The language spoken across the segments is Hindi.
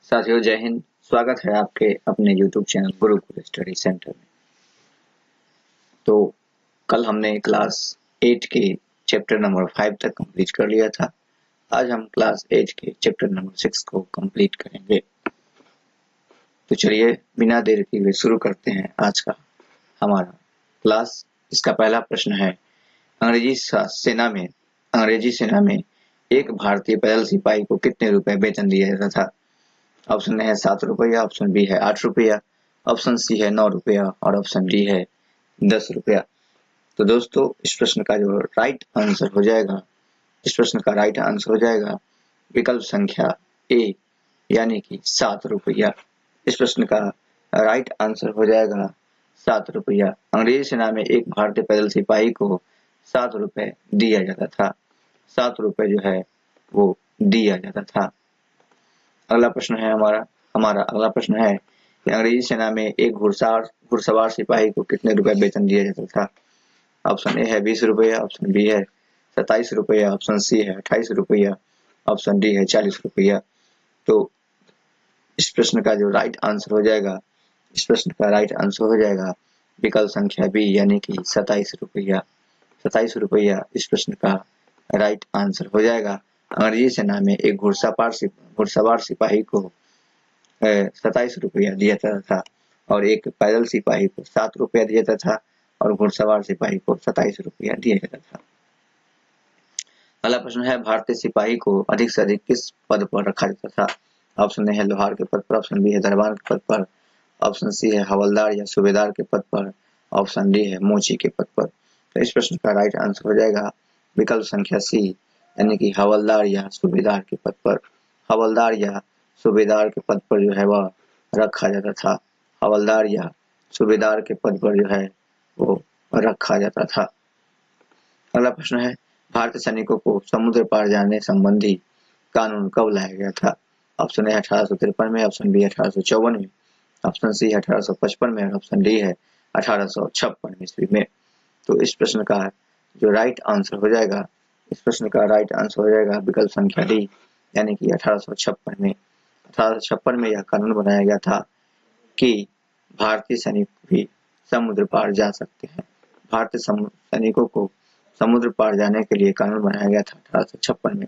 साथियों जय हिंद। स्वागत है आपके अपने YouTube channel Gurukul study centre में। तो कल हमने क्लास 8 के चैप्टर नंबर 5 तक कंप्लीट कर लिया था। आज हम क्लास 8 के चैप्टर नंबर 6 को कंप्लीट करेंगे। तो चलिए बिना देर किए हुए शुरू करते हैं आज का हमारा क्लास। इसका पहला प्रश्न है, अंग्रेजी सेना में एक भारतीय पैदल सिपाही को कितने रुपए वेतन दिया जाता था? ऑप्शन ए है 7 रुपया, ऑप्शन बी है 8 रुपया, ऑप्शन सी है 9 रुपया और ऑप्शन डी है 10 रुपया। तो दोस्तों इस प्रश्न का जो राइट आंसर हो जाएगा विकल्प संख्या ए यानी कि 7 रुपया। इस प्रश्न का राइट आंसर हो जाएगा 7 रुपया। अंग्रेजी सेना में एक भारतीय पैदल सिपाही को 7 रुपए दिया जाता था। 7 रुपए जो है वो दिया जाता था। अगला प्रश्न है हमारा अगला प्रश्न है कि अंग्रेजी सेना में एक घुड़सवार सिपाही को कितने रुपए वेतन दिया जाता था? ऑप्शन ए है 20 रुपया, ऑप्शन बी है 27 रुपया, ऑप्शन सी है 28 रुपया, ऑप्शन डी है 40 रुपया। तो इस प्रश्न का जो राइट आंसर हो जाएगा विकल्प संख्या बी यानी कि 27 रुपया। 27 रुपया इस प्रश्न का राइट आंसर हो जाएगा। अंग्रेजी सेना में एक घुड़सवार सिपाही को 27 रुपया दिया जाता था और एक पैदल सिपाही को 7 रुपया दिया जाता था और घुड़सवार सिपाही को 27 रुपया दिया जाता था। अगला प्रश्न है, भारतीय सिपाही को अधिक से अधिक किस पद पर रखा जाता था? ऑप्शन ए है लोहार के पद पर, ऑप्शन बी है दरबान के पद पर, ऑप्शन सी है हवलदार या सूबेदार के पद पर, ऑप्शन डी है मोची के पद पर। तो इस प्रश्न का राइट आंसर हो जाएगा विकल्प संख्या सी यानी कि हवलदार या सूबेदार के पद पर। हवलदार या सूबेदार के पद पर जो है वह रखा जाता था। हवलदार या सूबेदार के पद पर जो है वो रखा जाता था। अगला प्रश्न है, भारतीय सैनिकों को समुद्र पार जाने संबंधी कानून कब लाया गया था? ऑप्शन ए 1853 में, ऑप्शन बी 1854 में, ऑप्शन सी है 1855 में और ऑप्शन डी है 1856 ईस्वी में। तो इस प्रश्न का जो राइट आंसर हो जाएगा विकल्प संख्या डी यानी कि 1856 में। 1856 में यह कानून बनाया गया था कि भारतीय सैनिक भी समुद्र पार जा सकते हैं। भारतीय सैनिकों को समुद्र पार जाने के लिए कानून बनाया गया था 1856 में।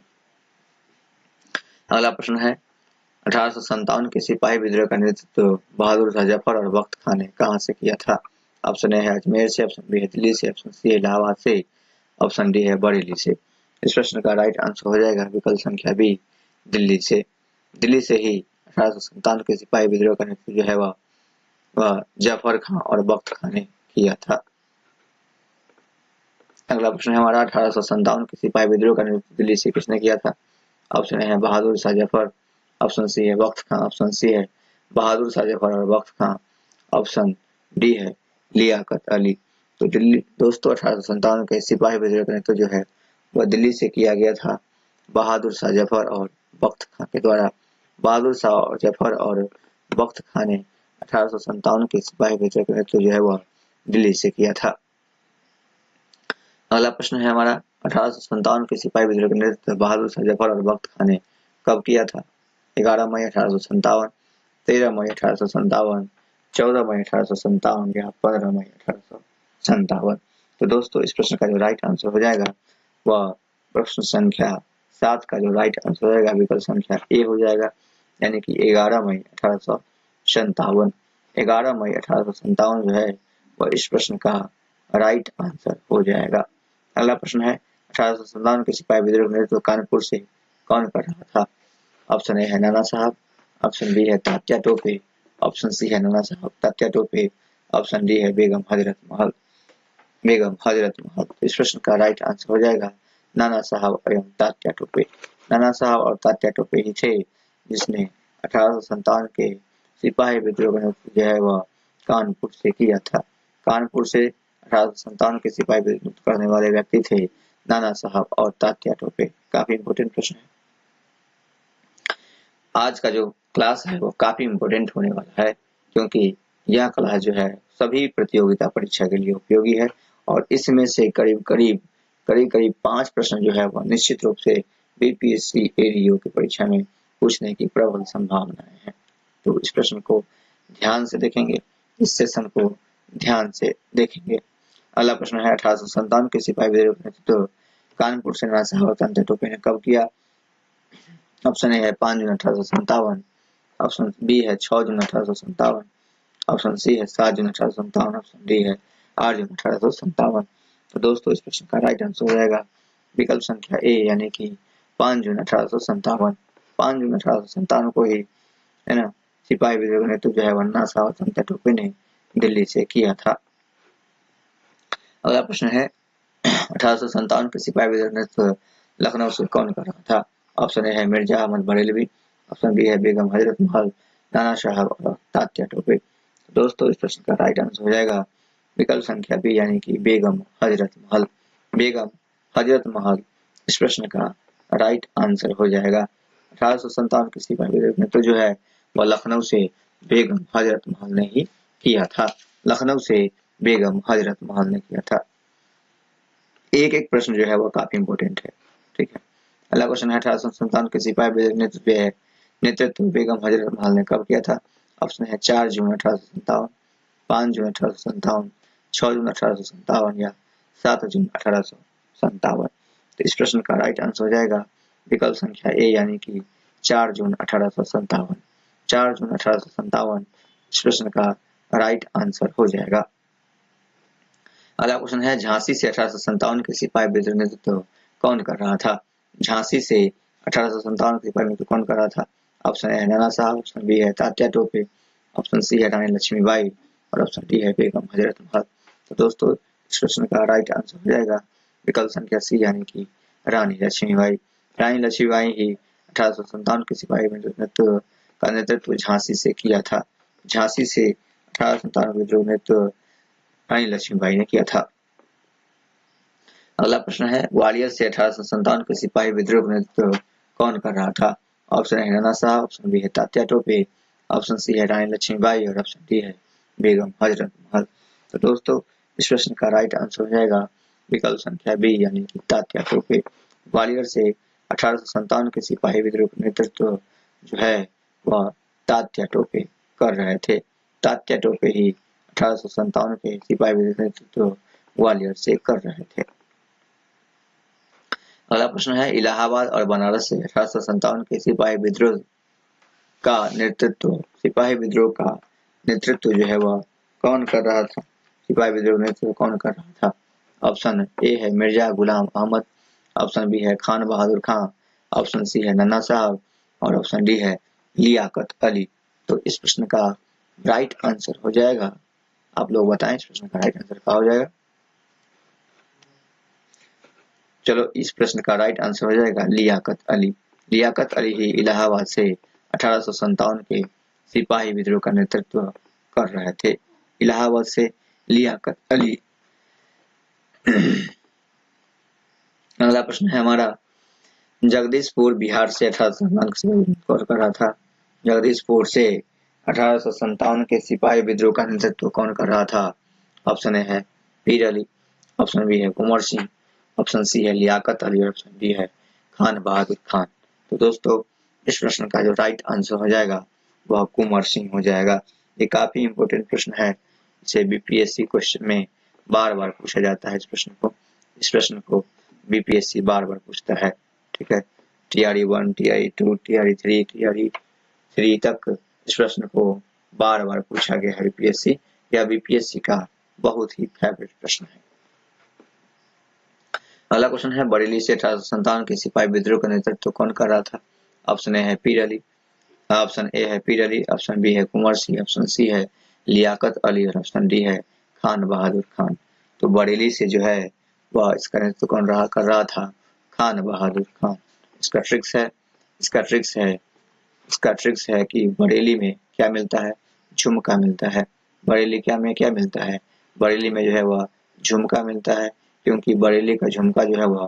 अगला प्रश्न है, 1857 के सिपाही विद्रोह का नेतृत्व बहादुर शाह जफर और बख्त खान ने कहां से किया था? ऑप्शन ए है अजमेर से, ऑप्शन बी है दिल्ली से, ऑप्शन सी है इलाहाबाद से, ऑप्शन डी है बरेली से। इस प्रश्न का राइट आंसर हो जाएगा विकल्प संख्या बी दिल्ली से। दिल्ली से ही 1857 के सिपाही विद्रोह का नेतृत्व जो है वह जफर खान और बख्त खान ने किया था। अगला प्रश्न है हमारा, 1857 के सिपाही विद्रोह का नेतृत्व दिल्ली से किसने किया था? ऑप्शन ए है बहादुर शाह जफर, ऑप्शन सी है बख्त खान, ऑप्शन सी है बहादुर शाह जफर और बख्त खान, ऑप्शन डी है लियाकत अली। तो दिल्ली दोस्तों 1857 के सिपाही विद्रोह का नेतृत्व जो है वह दिल्ली से किया गया था बहादुर शाह जफर और बख्त खान के द्वारा। बहादुर शाह जफर और बख्त खान ने 1857 के सिपाही विद्रोह का नेतृत्व जो है वह दिल्ली से किया था। अगला प्रश्न है हमारा, 1857 के सिपाही विद्रोह का नेतृत्व बहादुर शाह जफर और बख्त खान ने कब किया था? 11 मई 1857, 13 मई 1857, 14 मई 1857 या 15 मई 1857। तो दोस्तों इस प्रश्न का जो राइट आंसर हो जाएगा वह प्रश्न संख्या 7 का जो राइट आंसर हो जाएगा विकल्प संख्या ए हो जाएगा यानी कि 11 मई 1857। 11 मई 1857 जो है वह इस प्रश्न का राइट आंसर हो जाएगा। अगला प्रश्न है, 1857 के सिपाही विद्रोह का नेतृत्व कानपुर से कौन कर रहा था? ऑप्शन ए है नाना साहब, ऑप्शन बी है तात्या टोपे, ऑप्शन सी है नाना साहब तात्या टोपे, ऑप्शन डी है बेगम हजरत महल। इस प्रश्न का राइट आंसर हो जाएगा नाना साहब एवं तात्या टोपे। नाना साहब और तात्या टोपे ही थे जिसने 1857 के सिपाही विद्रोह का नेतृत्व जो है वह कानपुर से किया था। कानपुर से 1857 के सिपाही विद्रोह करने वाले व्यक्ति थे नाना साहब और तात्या टोपे। काफी इंपोर्टेंट प्रश्न है। आज का जो क्लास है वो काफी इंपोर्टेंट होने वाला है क्योंकि यह क्लास जो है सभी प्रतियोगिता परीक्षा के लिए उपयोगी है और इसमें से करीब 5 प्रश्न जो है वह निश्चित रूप से बीपीएससी एडीओ की परीक्षा में पूछने की प्रबल संभावनाएं हैं। तो इस प्रश्न को ध्यान से देखेंगे, इस सेशन को ध्यान से देखेंगे। अगला प्रश्न है 1857 के सिपाही विद्रोह का नेतृत्व कानपुर सेना सहावतंत्र टोपे ने कब किया? ऑप्शन ए है 5 जून 1857, ऑप्शन बी है 6 जून 1857, ऑप्शन सी है 7 जून 1857, ऑप्शन डी है 8 जून 1857। तो दोस्तों इस प्रश्न का राइट आंसर हो जाएगा विकल्प संख्या ए यानी कि 5 जून 1857। 5 जून 1857 को ही है ना सिपाही विद्रोह का नेतृत्व जो है वन्ना सहावतंत्र टोपे ने दिल्ली से किया था। अगला प्रश्न है 1857 के सिपाही विद्रोह का नेतृत्व लखनऊ से कौन कर रहा था? ऑप्शन ए है मिर्जा अहमद बरेलवी, ऑप्शन बी है बेगम हजरत महल, नाना साहब और तात्या टोपे। दोस्तों इस प्रश्न का राइट आंसर हो जाएगा विकल्प संख्या बी यानी कि बेगम हजरत महल। बेगम हजरत महल इस प्रश्न का राइट आंसर हो जाएगा। 1857 के सिपाही विद्रोह का नेतृत्व जो है वह लखनऊ से बेगम हजरत महल ने ही किया था। लखनऊ से बेगम हजरत महल ने किया था। एक एक प्रश्न जो है वो काफी इंपोर्टेंट है, ठीक है। अगला क्वेश्चन है 1857 के सिपाही विद्रोह का नेतृत्व बेगम हजरत महल ने कब किया था? ऑप्शन है 4 जून 1857, 5 जून 1857, 6 जून 1857 या 7 जून 1857। तो इस प्रश्न का राइट आंसर हो जाएगा विकल्प संख्या ए यानी कि 4 जून 1857। 4 जून 1857 इस प्रश्न का राइट आंसर हो जाएगा। अगला क्वेश्चन है झांसी से 1857 के सिपाही विद्रोह नेतृत्व कौन कर रहा था? झांसी से 1857 के सिपाही नेतृत्व कौन कर रहा था? ऑप्शन ए है नाना साहब, ऑप्शन बी है तात्या टोपे, ऑप्शन सी है रानी लक्ष्मीबाई और ऑप्शन डी है बेगम हजरत महल। तो दोस्तों इस प्रश्न का राइट आंसर हो जाएगा विकल्प संख्या सी यानी कि रानी लक्ष्मीबाई। रानी लक्ष्मीबाई ही 1857 के सिपाही नेतृत्व का नेतृत्व झांसी से किया था। झांसी से 1857 विद्रोह नेतृत्व रानी लक्ष्मीबाई ने किया था। अगला प्रश्न है ग्वालियर से 1857 के सिपाही विद्रोह का नेतृत्व कौन कर रहा था? ऑप्शन है नाना साहब, ऑप्शन बी है तात्या टोपे, ऑप्शन सी है रानी लक्ष्मीबाई और ऑप्शन डी है बेगम हजरत महल। तो दोस्तों इस प्रश्न का राइट आंसर हो जाएगा विकल्प संख्या बी यानी कि तात्या टोपे। ग्वालियर से 1857 के सिपाही विद्रोह का नेतृत्व जो है वह तात्या टोपे कर रहे थे। तात्या टोपे ही 1857 के सिपाही विद्रोह का नेतृत्व ग्वालियर से कर रहे थे। अगला प्रश्न है इलाहाबाद और बनारस से 1857 के सिपाही विद्रोह का नेतृत्व जो है वह कौन कर रहा था? सिपाही विद्रोह नेतृत्व कौन कर रहा था? ऑप्शन ए है मिर्जा गुलाम अहमद, ऑप्शन बी है खान बहादुर खान, ऑप्शन सी है नन्ना साहब और ऑप्शन डी है लियाकत अली। तो इस प्रश्न का राइट आंसर हो जाएगा, आप लोग बताएं इस प्रश्न का राइट आंसर क्या हो जाएगा? चलो इस प्रश्न का राइट आंसर हो जाएगा लियाकत अली। लियाकत अली ही इलाहाबाद से 1857 के सिपाही विद्रोह का नेतृत्व कर रहे थे। इलाहाबाद से लियाकत अली। अगला प्रश्न है हमारा जगदीशपुर बिहार से 1857 कौन कर रहा था? जगदीशपुर से 1857 के सिपाही विद्रोह का नेतृत्व कौन कर रहा था? ऑप्शन ए है पीर अली, ऑप्शन बी है कुंवर सिंह, ऑप्शन सी है लियाकत अली और ऑप्शन डी है खान बहादुर खान। तो दोस्तों इस प्रश्न का जो राइट आंसर हो जाएगा वह कुंवर सिंह हो जाएगा। ये काफी इंपोर्टेंट प्रश्न है, इसे बीपीएससी क्वेश्चन में बार बार पूछा जाता है। इस प्रश्न को बीपीएससी बार बार पूछता है, ठीक है। टीआरई 1, टीआरई 2, टीआरई 3, टीआरई 3 तक इस प्रश्न को बार बार पूछा गया है बीपीएससी। यह बीपीएससी का बहुत ही फेवरेट प्रश्न है। अगला क्वेश्चन है बरेली से 1857 के सिपाही विद्रोह का नेतृत्व कौन कर रहा था? ऑप्शन ए है पीर अली, ऑप्शन ए है पीर अली, ऑप्शन बी है कुंवर सिंह, ऑप्शन सी है लियाकत अली और ऑप्शन डी है खान बहादुर खान। तो बरेली से जो है वह इसका नेतृत्व कौन कर रहा था? खान बहादुर खान। इसका ट्रिक्स है कि बरेली में क्या मिलता है? झुमका मिलता है। बरेली क्या मिलता है? बरेली में जो है वह झुमका मिलता है, क्योंकि बरेली का झुमका जो है वह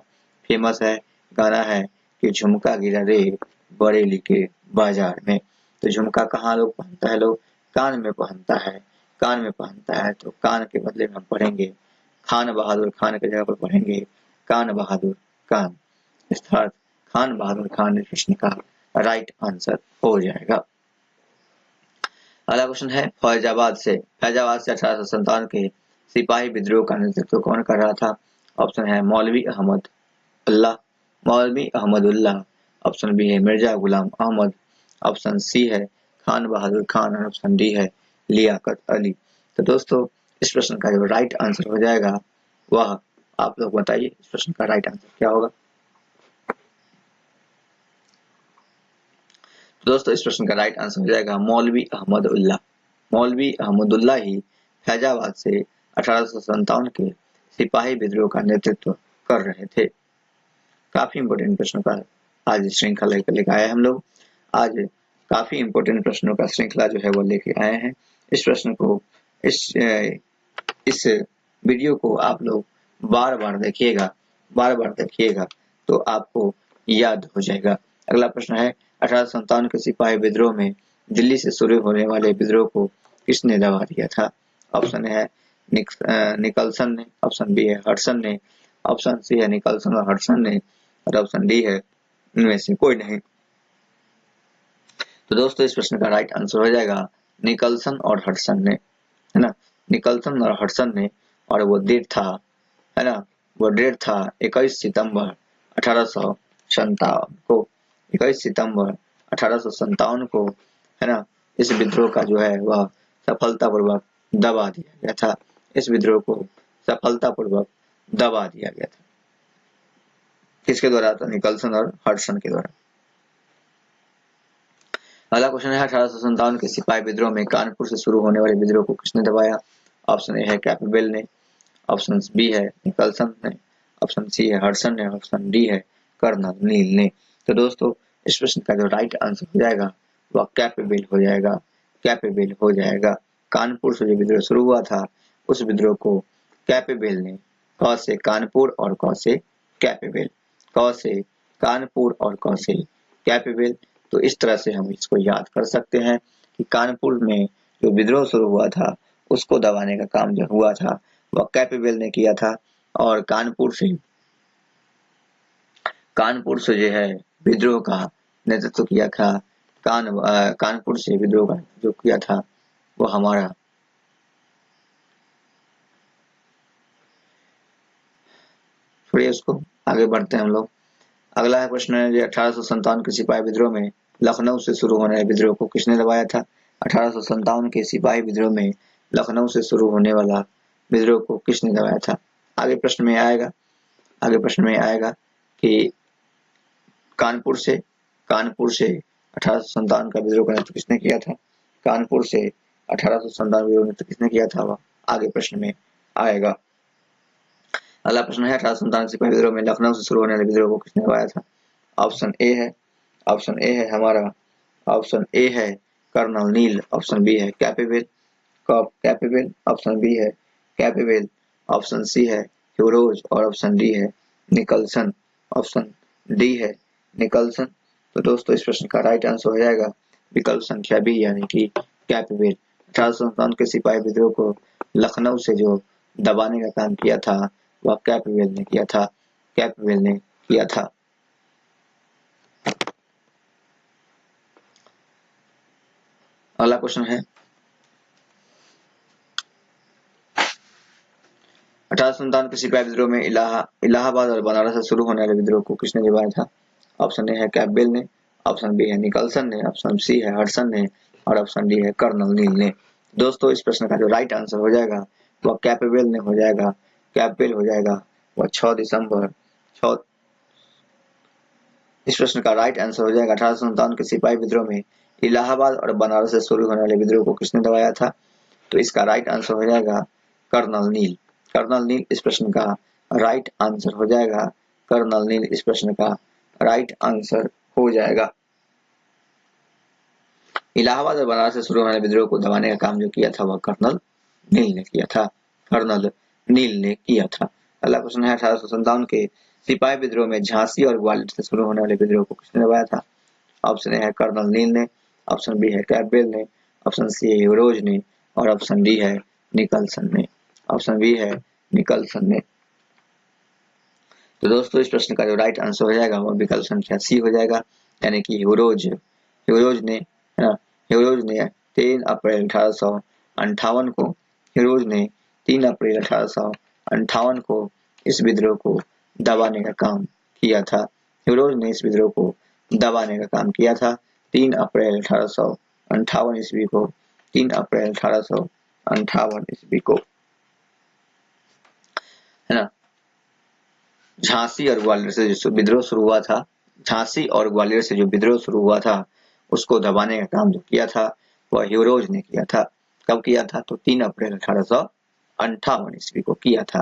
फेमस है। गाना है कि झुमका गिरा रे बरेली के बाजार में। तो झुमका कहाँ लोग पहनता है? लोग कान में पहनता है। तो कान के बदले में हम पढ़ेंगे खान बहादुर खान की जगह पर पढ़ेंगे कान बहादुर कान। इस खान बहादुर खान इस प्रश्न का राइट आंसर हो जाएगा। अगला क्वेश्चन है फैजाबाद से 1857 के सिपाही विद्रोह का नेतृत्व कौन कर रहा था? ऑप्शन है मौलवी अहमद अल्लाह, मौलवी अहमदुल्लाह, ऑप्शन बी है मिर्जा गुलाम अहमद, ऑप्शन सी है खान बहादुर खान और ऑप्शन डी है लियाकत अली। तो दोस्तों इस प्रश्न का जो राइट आंसर हो जाएगा वह आप लोग बताइए, इस प्रश्न का राइट आंसर क्या होगा? दोस्तों इस प्रश्न का राइट आंसर हो जाएगा मौलवी अहमदुल्लाह। मौलवी अहमदुल्लाह ही फैजाबाद से 1857 के सिपाही विद्रोह का नेतृत्व कर रहे थे। काफी इंपोर्टेंट प्रश्नों का आज श्रृंखला लेकर आए हम लोग। आज काफी इंपोर्टेंट प्रश्नों का श्रृंखला जो है वो लेके आए हैं। इस प्रश्न को इस वीडियो को आप लोग बार बार देखिएगा तो आपको याद हो जाएगा। अगला प्रश्न है 1857 के सिपाही विद्रोह में दिल्ली से शुरू होने वाले विद्रोह को किसने दबा दिया था? ऑप्शन है निकलसन ने, ऑप्शन बी है हडसन ने, ऑप्शन सी है निकलसन और हडसन ने और ऑप्शन डी है इनमें से कोई नहीं। तो दोस्तों इस प्रश्न का राइट आंसर हो जाएगा निकलसन और हडसन ने, है ना, निकलसन और हडसन ने। और वो डेट था, है ना, वो डेट था 21 सितंबर 1857 को, 21 सितंबर 1857 को, है ना, इस विद्रोह का जो है वह सफलतापूर्वक दबा दिया गया था। इस विद्रोह को सफलतापूर्वक दबा दिया गया था। किसके द्वारा? था निकलसन और हडसन के द्वारा। अगला क्वेश्चन है 1857 के सिपाही विद्रोह में कानपुर से शुरू होने वाले विद्रोह को किसने दबाया? ऑप्शन ए है कैपबेल ने, ऑप्शन बी है निकलसन ने, ऑप्शन सी है हडसन ने, ऑप्शन डी है कर्नल नील ने। तो दोस्तों इस प्रश्न का जो राइट आंसर हो जाएगा वह कैपबेल हो जाएगा, कैपबेल हो जाएगा। कानपुर से जो विद्रोह शुरू हुआ था उस विद्रोह को कैपबेल ने, क से कानपुर और क से कैपबेल, क से कानपुर और क से कैपबेल। तो इस तरह से हम इसको याद कर सकते हैं कि कानपुर में जो विद्रोह शुरू हुआ था उसको दबाने का काम जो हुआ था वह कैपबेल ने किया था। और कानपुर से जो है विद्रोह का नेतृत्व किया था, कानपुर से विद्रोह का जो किया था वो हमारा छोड़िए उसको, आगे बढ़ते हैं हम लोग। अगला प्रश्न है 1857 के सिपाही विद्रोह में लखनऊ से शुरू होने वाले विद्रोह को किसने दबाया था? 1857 के सिपाही विद्रोह में लखनऊ से शुरू होने वाला विद्रोह को किसने दबाया था? आगे प्रश्न में आएगा कि कानपुर से 1857 का विद्रोह का नेतृत्व किसने किया था? कानपुर से 1857 विद्रोह का नेतृत्व किसने किया था वह आगे प्रश्न में आएगा। अगला प्रश्न है 1857 सिपाही विद्रोह में लखनऊ से शुरू होने वाले विद्रोह को किसने दबाया था? ऑप्शन ए है हमारा, ऑप्शन ए है कर्नल नील, ऑप्शन बी है कैपबेल, ऑप्शन बी है कैपबेल, ऑप्शन सी है ह्यूरोज और ऑप्शन डी है निकलसन, ऑप्शन डी है निकलसन। तो दोस्तों इस प्रश्न का राइट आंसर हो जाएगा विकल्प संख्या बी यानी कि कैपबेल। 1857 के सिपाही विद्रोह को लखनऊ से जो दबाने का काम किया था वह कैपबेल ने किया था। अगला क्वेश्चन है 1857 के सिपाही विद्रोह में इलाहाबाद और बनारस से शुरू होने वाले विद्रोह को किसने दबाया था? ऑप्शन ए है कैपबेल ने, ऑप्शन बी है निकलसन ने, ऑप्शन सी है हडसन ने और ऑप्शन डी है कर्नल नील ने। दोस्तों इस प्रश्न का जो राइट आंसर हो जाएगा वह कैपबेल ने हो जाएगा, कैपबेल हो जाएगा। वह 6 दिसंबर इस प्रश्न का राइट आंसर हो जाएगा 1857 के सिपाही विद्रोह में इलाहाबाद और बनारस से शुरू होने वाले विद्रोह को किसने दबाया था? तो इसका राइट आंसर हो जाएगा कर्नल नील। कर्नल नील इस प्रश्न का राइट आंसर हो जाएगा, कर्नल नील इस प्रश्न का राइट आंसर हो जाएगा। इलाहाबाद और बनारस से शुरू होने वाले विद्रोह को दबाने का काम जो किया था वह कर्नल नील ने किया था, कर्नल नील ने किया था। अगला प्रश्न है 1857 के सिपाही विद्रोह में झांसी और ग्वालियर से शुरू होने वाले विद्रोह को किसने दबाया था? ऑप्शन ए है कर्नल नील ने, ऑप्शन बी है कैपबेल ने, ऑप्शन सी है ह्यूरोज ने और ऑप्शन डी है निकलसन ने, ऑप्शन बी है निकलसन ने। तो दोस्तों इस प्रश्न का जो राइट आंसर हो जाएगा वह विकल्प संख्या सी हो जाएगा, यानी कि ह्यूरोज ने, है ना, ह्यूरोज ने 3 अप्रैल 1858 को ह्यूरोज ने 3 अप्रैल 1858 को इस विद्रोह को दबाने का काम किया था। ह्यूरोज ने इस विद्रोह को दबाने का काम किया था 3 अप्रैल 1858 ईस्वी को, 3 अप्रैल 1858 ईस्वी को, है ना। झांसी और ग्वालियर से जो विद्रोह शुरू हुआ था, झांसी और ग्वालियर से जो विद्रोह शुरू हुआ था उसको दबाने का काम जो किया था वह ह्यूरोज ने किया था। कब किया था? तो 3 अप्रैल 1858 ईस्वी को किया था।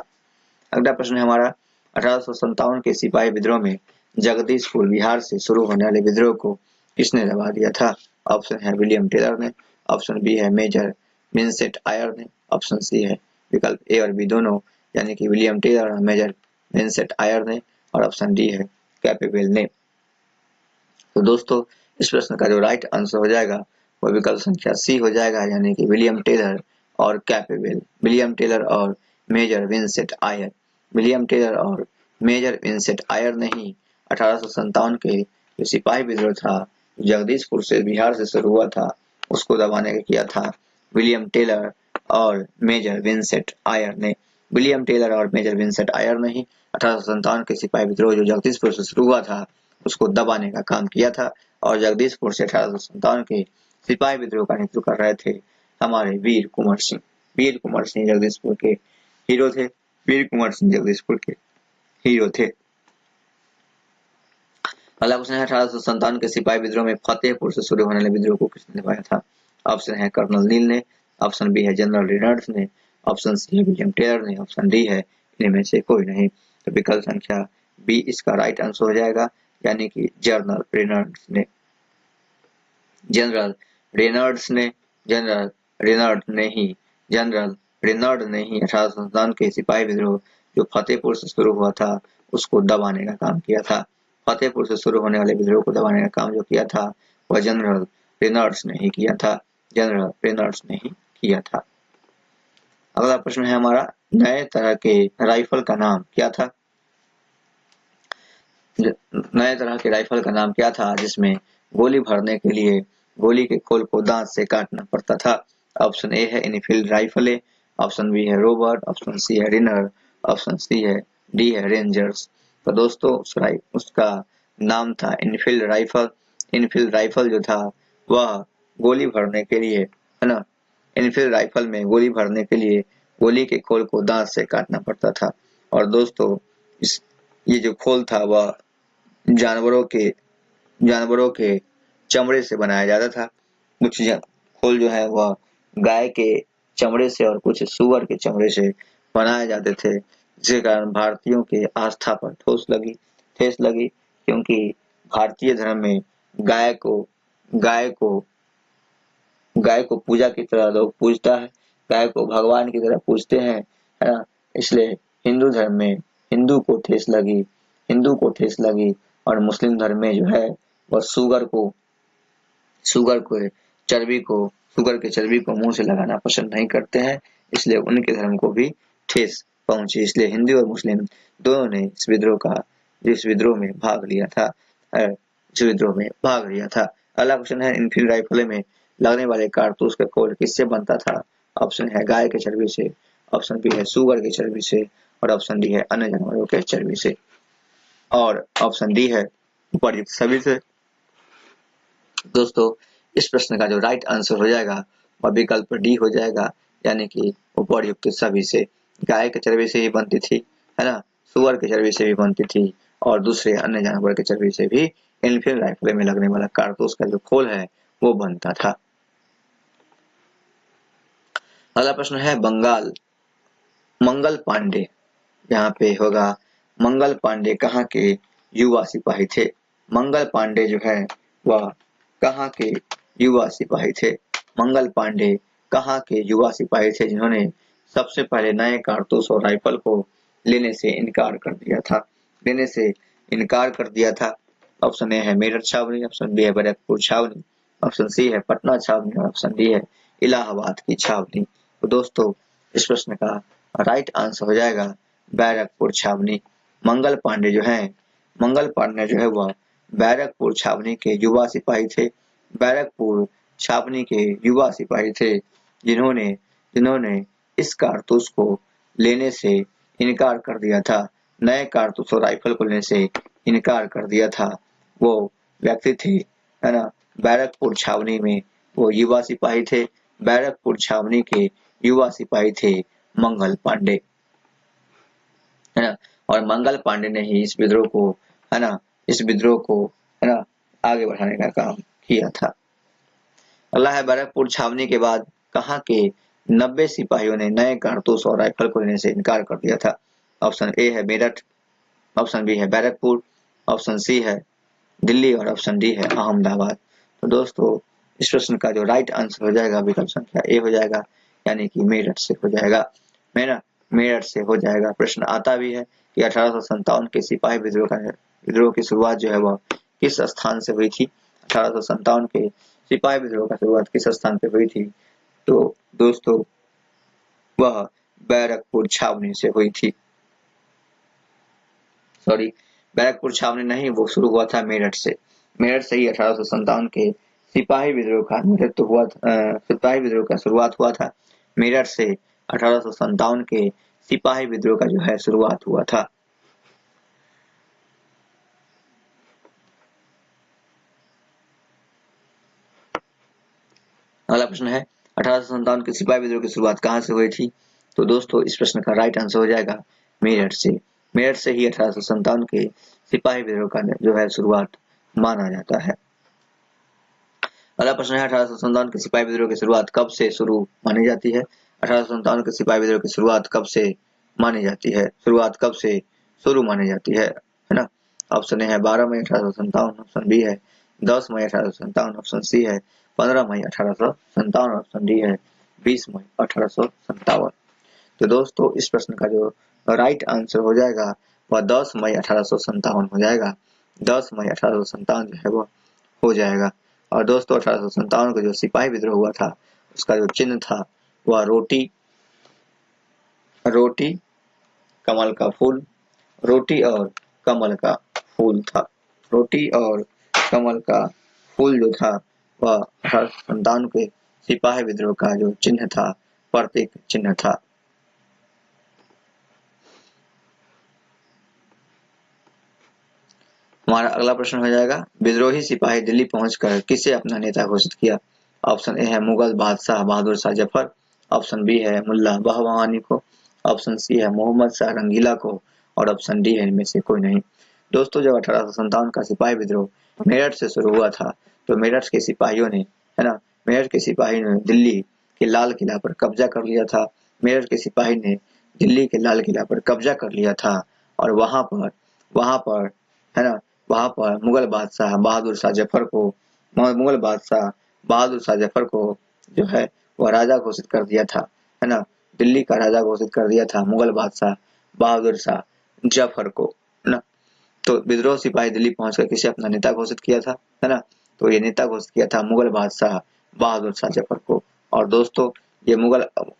अगला प्रश्न है हमारा, 1857 के सिपाही विद्रोह में जगदीशपुर बिहार से शुरू होने वाले विद्रोह को किसने दबा दिया था? ऑप्शन है विलियम टेलर ने, ऑप्शन बी है मेजर विंसेंट आयर ने, ऑप्शन सी है विकल्प ए और बी दोनों यानी कि विलियम टेलर और मेजर विंसेंट आयर ने, और ऑप्शन डी है कैपेबेल ने। तो दोस्तों इस प्रश्न का जो राइट आंसर हो जाएगा वह विकल्प संख्या सी हो जाएगा, यानी कि विलियम टेलर और कैपेबेल। विलियम टेलर और Major Vincent Eyre, William Taylor और मेजर विंसेंट आयर ने ही 1857 के जो सिपाही विद्रोह था जगदीशपुर से बिहार से शुरू हुआ था उसको दबाने का किया था विलियम टेलर और मेजर विंसेंट आयर ने। विलियम टेलर और मेजर विंसेंट आयर ने ही 1857 के सिपाही विद्रोह जो जगदीशपुर से शुरू हुआ था उसको दबाने का काम किया था। और जगदीशपुर से 1857 के सिपाही विद्रोह का नेतृत्व कर रहे थे हमारे वीर कुंवर सिंह। वीर कुंवर सिंह जगदीशपुर के हीरो थे। वीर कुंवर सिंह जगदीशपुर के हीरो थे। अगला क्वेश्चन है, 1857 के सिपाही विद्रोह में फतेहपुर से शुरू होने वाले विद्रोह को किसने दबाया था? ऑप्शन है कर्नल नील ने, ऑप्शन बी है जनरल रेनॉल्ड्स ने, ऑप्शन सी है विलियम टेलर ने, ऑप्शन डी है इनमें से कोई नहीं। तो विकल्प संख्या बी इसका राइट आंसर हो जाएगा, यानी कि जनरल रेनॉल्ड्स ने। जनरल रेनॉल्ड्स ने, जनरल रेनॉल्ड ने ही, जनरल रेनॉल्ड ने ही 1857 के सिपाही विद्रोह जो फतेहपुर से शुरू हुआ था उसको दबाने का काम किया था। फतेहपुर से शुरू होने वाले विद्रोह को दबाने का काम जो किया था वह जनरल रेनॉल्ड्स ने ही किया था। जनरल रेनॉल्ड्स ने ही किया था। अगला प्रश्न है हमारा, नए तरह के राइफल का नाम क्या था? नए तरह के राइफल का नाम क्या था जिसमें गोली भरने के लिए गोली के खोल को दांत से काटना पड़ता था? ऑप्शन ए है इनफील्ड राइफल, ऑप्शन बी है रोबर्ट, ऑप्शन सी है रिनर, ऑप्शन सी है डी है रेंजर्स। तो दोस्तों उसका नाम था इनफील्ड राइफल। इनफील्ड राइफल जो था वह गोली भरने के लिए, है ना, इनफील्ड राइफल में गोली भरने के लिए गोली के खोल को दांत से काटना पड़ता था। और दोस्तों ये जो खोल था वह जानवरों के चमड़े से बनाया जाता था। कुछ खोल जो है वह गाय के चमड़े से और कुछ सुअर के चमड़े से बनाए जाते थे, जिसके कारण भारतीयों के आस्था पर ठेस लगी, क्योंकि भारतीय धर्म में गाय को पूजा की तरह लोग पूजता है, गाय को भगवान की तरह पूजते हैं, है ना। इसलिए हिंदू धर्म में हिंदू को ठेस लगी और मुस्लिम धर्म में जो है वह सुगर के चर्बी को मुंह से लगाना पसंद नहीं करते हैं, इसलिए उनके धर्म को भी ठेस पहुंची। इसलिए हिंदू और मुस्लिम दोनों ने इस विद्रोह में भाग लिया था। अगला क्वेश्चन है, इनफील्ड राइफल में लगने वाले कारतूस का खोल किससे बनता था? ऑप्शन है गाय के चर्बी से, ऑप्शन बी है सुअर के चर्बी से, और ऑप्शन डी है अन्य जानवरों के चर्बी से, और ऑप्शन डी है उपर्युक्त सभी से। दोस्तों इस प्रश्न का जो राइट आंसर हो जाएगा वह विकल्प डी हो जाएगा, यानी कि उपर्युक्त सभी से। गाय के चर्बी से ही बनती थी, है ना, सुअर के चर्बी से भी बनती थी, और दूसरे अन्य जानवर के चर्बी से भी इनफील्ड राइफल में लगने वाला कारतूस का जो खोल है वो बनता था। अगला प्रश्न है, मंगल पांडे, यहाँ पे होगा मंगल पांडे कहाँ के युवा सिपाही थे? मंगल पांडे जो है वह कहाँ के युवा सिपाही थे? मंगल पांडे कहाँ के युवा सिपाही थे जिन्होंने सबसे पहले नए कारतूस और राइफल को लेने से इनकार कर दिया था? ऑप्शन ए है मेरठ छावनी, ऑप्शन बी है बैरकपुर छावनी, ऑप्शन सी है पटना छावनी, और ऑप्शन डी है इलाहाबाद की छावनी। तो दोस्तों इस प्रश्न का राइट आंसर हो जाएगा बैरकपुर छावनी। मंगल पांडे जो है वह बैरकपुर छावनी के युवा सिपाही थे। बैरकपुर छावनी के युवा सिपाही थे जिन्होंने जिन्होंने इस कारतूस को लेने से इनकार कर दिया था, नए कारतूस और राइफल को लेने से इनकार कर दिया था। वो व्यक्ति थे, है ना, बैरकपुर छावनी में वो युवा सिपाही थे। बैरकपुर छावनी के युवा सिपाही थे मंगल पांडे, है ना, और मंगल पांडे ने ही इस विद्रोह को, है ना, इस विद्रोह को, है ना, आगे बढ़ाने का काम किया था। अगला है बैरकपुर छावनी के बाद कहाँ के 90 सिपाहियों ने नए कारतूस और राइफल को लेने से इनकार कर दिया था। ऑप्शन ए है मेरठ, ऑप्शन बी है बैरकपुर, ऑप्शन सी है दिल्ली और ऑप्शन डी है अहमदाबाद। तो दोस्तों इस प्रश्न का जो राइट आंसर हो जाएगा विकल्प संख्या ए हो जाएगा, यानी कि मेरठ से हो जाएगा, है ना, मेरठ से हो जाएगा। प्रश्न आता भी है कि 1857 के सिपाही विद्रोह की शुरुआत जो है वह किस स्थान से हुई थी। 1857 के सिपाही विद्रोह का शुरुआत किस स्थान पे हुई थी? तो दोस्तों वह बैरकपुर छावनी से हुई थी। सॉरी, बैरकपुर छावनी नहीं, वो शुरू हुआ था मेरठ से। मेरठ से ही 1857 के सिपाही विद्रोह का नेतृत्व हुआ, सिपाही विद्रोह का शुरुआत हुआ था। मेरठ से 1857 के सिपाही विद्रोह का जो है शुरुआत हुआ था। अगला प्रश्न है 1857 के सिपाही विद्रोह की शुरुआत कहाँ से हुई थी? तो दोस्तों इस प्रश्न का राइट आंसर हो जाएगा मेरठ से। मेरठ से ही 1857 के सिपाही विद्रोह का जो है शुरुआत माना जाता है। अगला प्रश्न है 1857 के सिपाही विद्रोह की शुरुआत कब से शुरू मानी जाती है? 1857 के सिपाही विद्रोह की शुरुआत कब से मानी जाती है? शुरुआत कब से शुरू मानी जाती है ना? ऑप्शन ए है 12 मई 1857, ऑप्शन बी है 10 मई 1857, ऑप्शन सी है 15 मई 1857, ऑप्शन डी है 20 मई 1857। तो दोस्तों इस प्रश्न का जो राइट आंसर हो जाएगा वह 10 मई 1857 हो जाएगा। 10 मई 1857 जो है वो हो जाएगा। और दोस्तों 1857 का जो सिपाही विद्रोह हुआ था उसका जो चिन्ह था वह रोटी कमल का फूल, रोटी और कमल का फूल था। रोटी और कमल का फूल जो था वह 1857 के सिपाही विद्रोह का जो चिन्ह था, प्रतीक चिन्ह था। हमारा अगला प्रश्न हो जाएगा विद्रोही सिपाही दिल्ली पहुंचकर किसे अपना नेता घोषित किया? ऑप्शन ए है मुगल बादशाह बहादुर शाह जफर, ऑप्शन बी है मुल्ला बहवानी को, ऑप्शन सी है मोहम्मद शाह रंगीला को और ऑप्शन डी है इनमें से कोई नहीं। दोस्तों जब 1857 का सिपाही विद्रोह मेरठ से शुरू हुआ था तो मेरठ के सिपाहियों ने, है ना, मेरठ के सिपाही ने दिल्ली के लाल किला पर कब्जा कर लिया था। मेरठ के सिपाही ने दिल्ली के लाल किला पर कब्जा कर लिया था और वहां पर, है ना, वहां पर मुगल बादशाह बहादुर शाह जफर को जो है वह राजा घोषित कर दिया था, है ना, दिल्ली का राजा घोषित कर दिया था मुगल बादशाह बहादुर शाह जफर को, है ना। तो विद्रोह सिपाही दिल्ली पहुंचकर किसे अपना नेता घोषित किया था, है ना, तो ये नेता घोषित किया था मुगल बादशाह बहादुर शाह जफर को। और दोस्तों ये